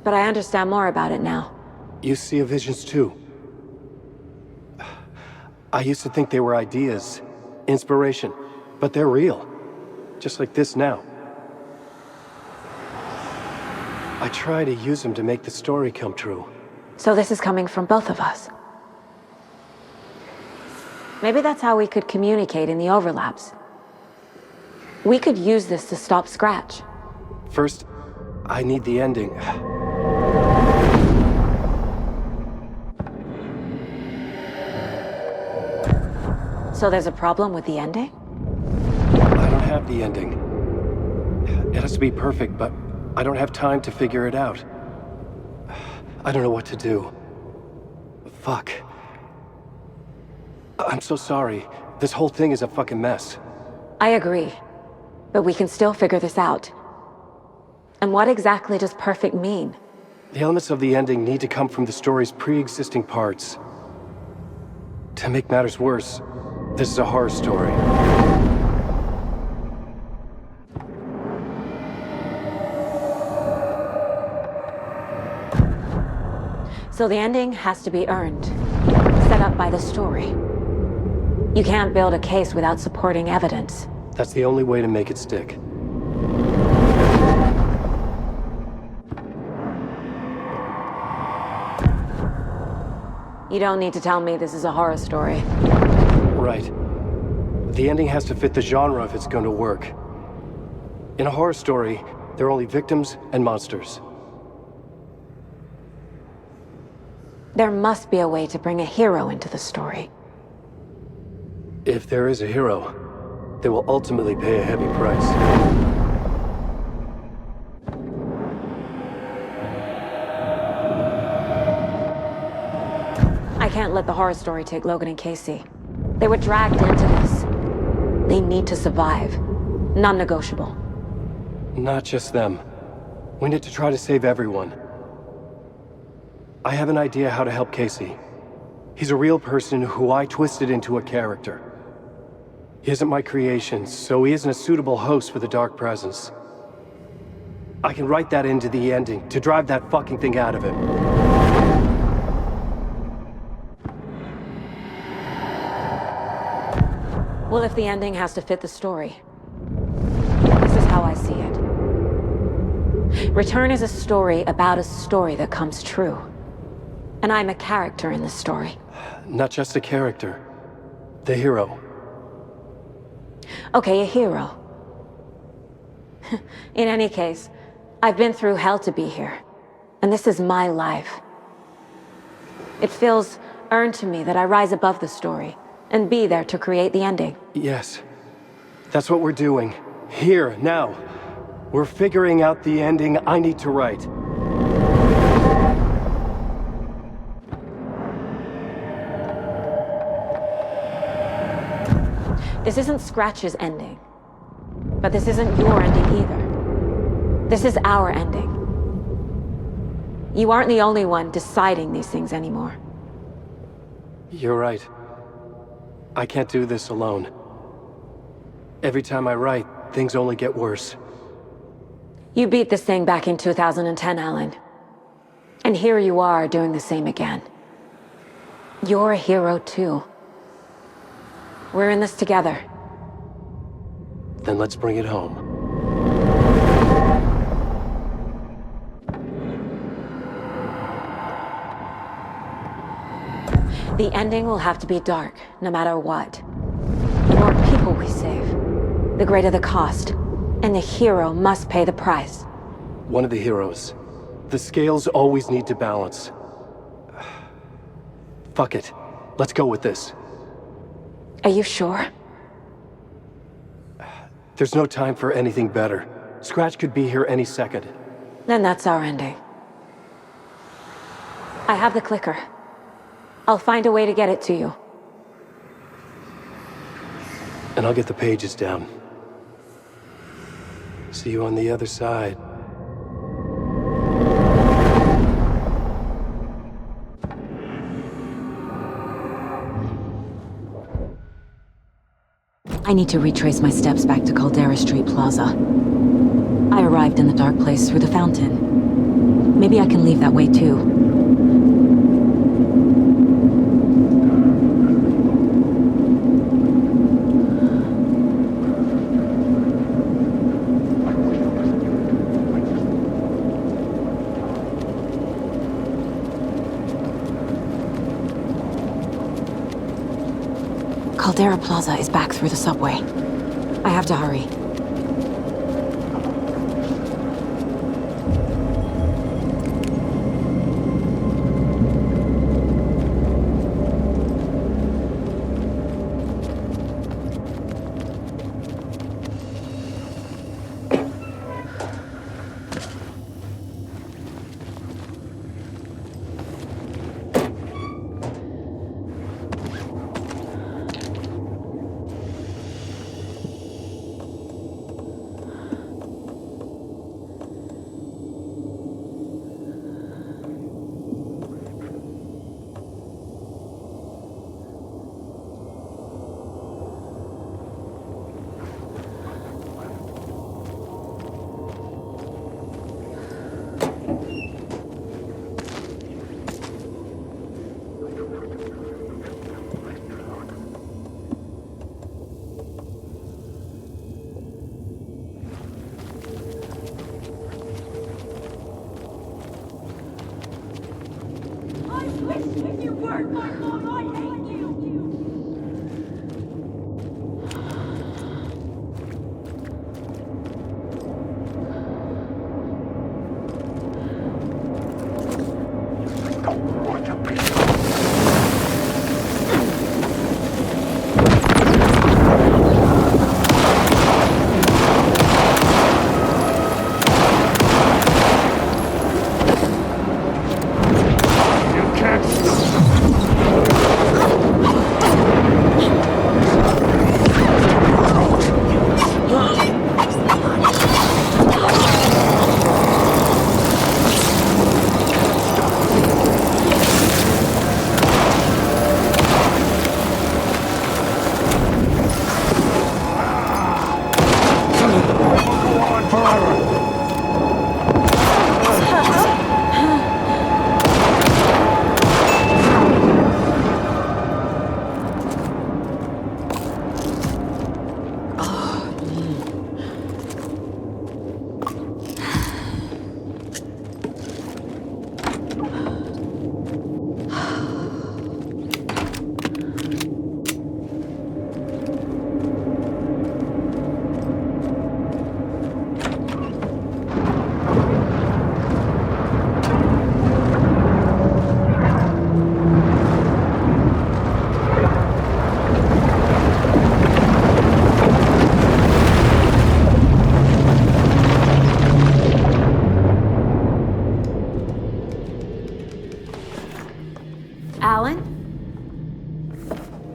But I understand more about it now. You see visions too. I used to think they were ideas, inspiration, but they're real. Just like this now. I try to use them to make the story come true. So this is coming from both of us. Maybe that's how we could communicate in the overlaps. We could use this to stop Scratch. First, I need the ending. So there's a problem with the ending? I don't have the ending. It has to be perfect, but I don't have time to figure it out. I don't know what to do. Fuck. I'm so sorry. This whole thing is a fucking mess. I agree. But we can still figure this out. And what exactly does perfect mean? The elements of the ending need to come from the story's pre-existing parts. To make matters worse, this is a horror story. So the ending has to be earned, set up by the story. You can't build a case without supporting evidence. That's the only way to make it stick. You don't need to tell me this is a horror story. Right. The ending has to fit the genre if it's going to work. In a horror story, there are only victims and monsters. There must be a way to bring a hero into the story. If there is a hero, they will ultimately pay a heavy price. I can't let the horror story take Logan and Casey. They were dragged into this. They need to survive. Non-negotiable. Not just them. We need to try to save everyone. I have an idea how to help Casey. He's a real person who I twisted into a character. He isn't my creation, so he isn't a suitable host for the Dark Presence. I can write that into the ending to drive that fucking thing out of him. Well, if the ending has to fit the story, this is how I see it. Return is a story about a story that comes true. And I'm a character in the story. Not just a character. The hero. Okay, a hero. In any case, I've been through hell to be here. And this is my life. It feels earned to me that I rise above the story and be there to create the ending. Yes. That's what we're doing. Here, now. We're figuring out the ending I need to write. This isn't Scratch's ending. But this isn't your ending either. This is our ending. You aren't the only one deciding these things anymore. You're right. I can't do this alone. Every time I write, things only get worse. You beat this thing back in 2010, Alan. And here you are doing the same again. You're a hero too. We're in this together. Then let's bring it home. The ending will have to be dark, no matter what. The more people we save, the greater the cost. And the hero must pay the price. One of the heroes. The scales always need to balance. Fuck it. Let's go with this. Are you sure? There's no time for anything better. Scratch could be here any second. Then that's our ending. I have the clicker. I'll find a way to get it to you. And I'll get the pages down. See you on the other side. I need to retrace my steps back to Caldera Street Plaza. I arrived in the dark place through the fountain. Maybe I can leave that way too. Caldera Plaza is back through the subway. I have to hurry.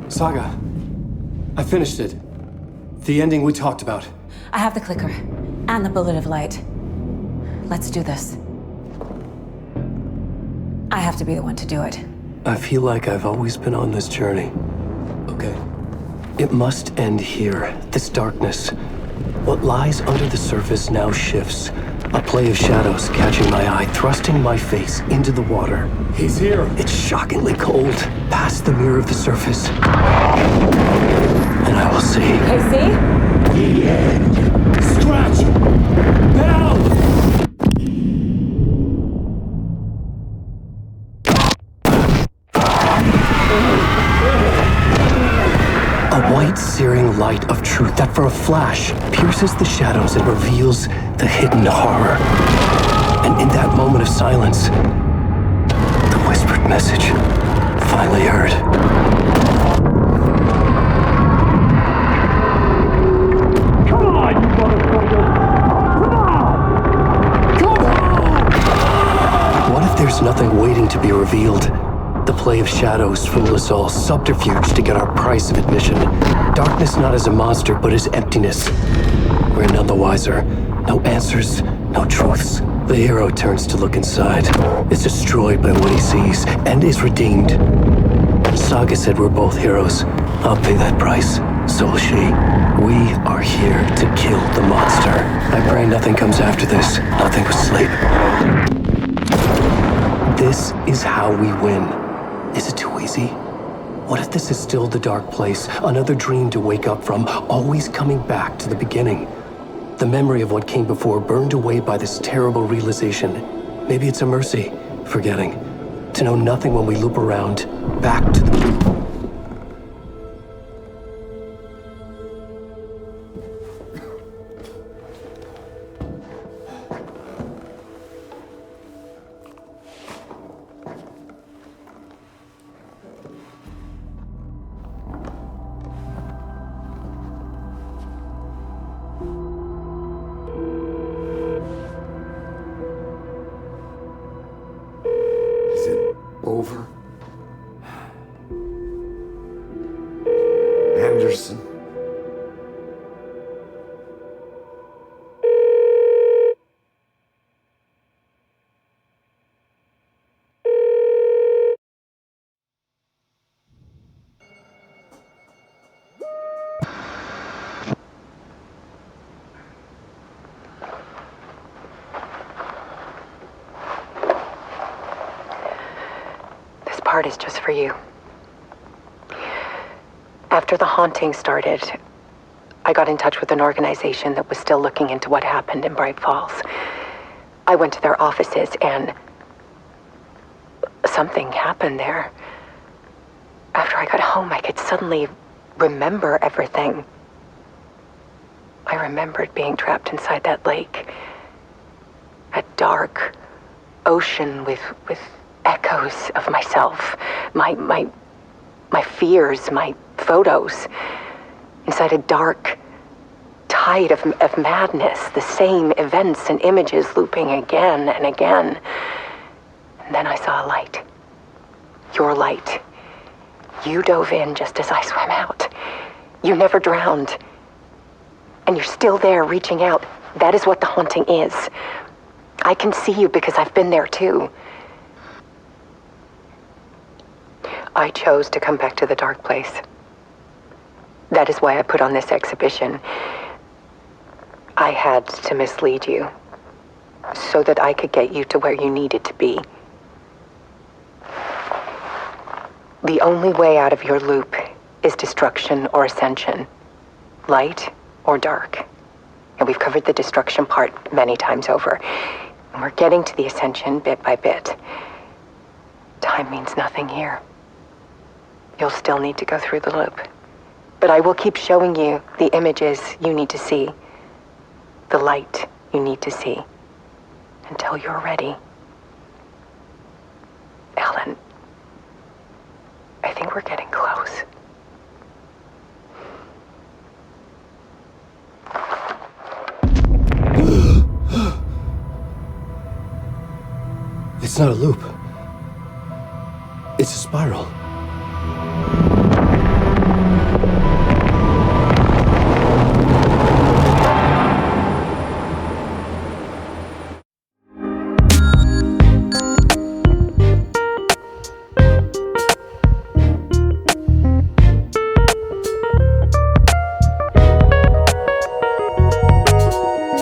Saga, I finished it. The ending we talked about. I have the clicker and the bullet of light. Let's do this. I have to be the one to do it. I feel like I've always been on this journey. Okay. It must end here, this darkness. What lies under the surface now shifts. A play of shadows catching my eye, thrusting my face into the water. He's here. It's shockingly cold, past the mirror of the surface. And I will see. Hey, see? The end. Scratch! Now! A white, searing light of truth that for a flash pierces the shadows and reveals the hidden horror. And in that moment of silence, the whispered message finally heard. Come on, you motherfucker! Come on! What if there's nothing waiting to be revealed? The play of shadows fool us all, subterfuge to get our price of admission. Darkness not as a monster, but as emptiness. We're none the wiser. No answers, no truths. The hero turns to look inside, is destroyed by what he sees, and is redeemed. Saga said we're both heroes. I'll pay that price. Solshi, we are here to kill the monster. I pray nothing comes after this. Nothing but sleep. This is how we win. Is it too easy? What if this is still the dark place? Another dream to wake up from, always coming back to the beginning. The memory of what came before burned away by this terrible realization. Maybe it's a mercy, forgetting. To know nothing when we loop around, back to the... Over. Anderson. Part is just for you. After the haunting started, I got in touch with an organization that was still looking into what happened in Bright Falls. I went to their offices and something happened there. After I got home, I could suddenly remember everything. I remembered being trapped inside that lake. A dark ocean with echoes of myself, my fears, my photos, inside a dark tide of madness, the same events and images looping again and again. And then I saw a light. Your light. You dove in just as I swam out. You never drowned. And you're still there reaching out. That is what the haunting is. I can see you because I've been there too. I chose to come back to the dark place. That is why I put on this exhibition. I had to mislead you, so that I could get you to where you needed to be. The only way out of your loop is destruction or ascension, light or dark. And we've covered the destruction part many times over. And we're getting to the ascension bit by bit. Time means nothing here. You'll still need to go through the loop. But I will keep showing you the images you need to see, the light you need to see, until you're ready. Alan, I think we're getting close. It's not a loop. It's a spiral.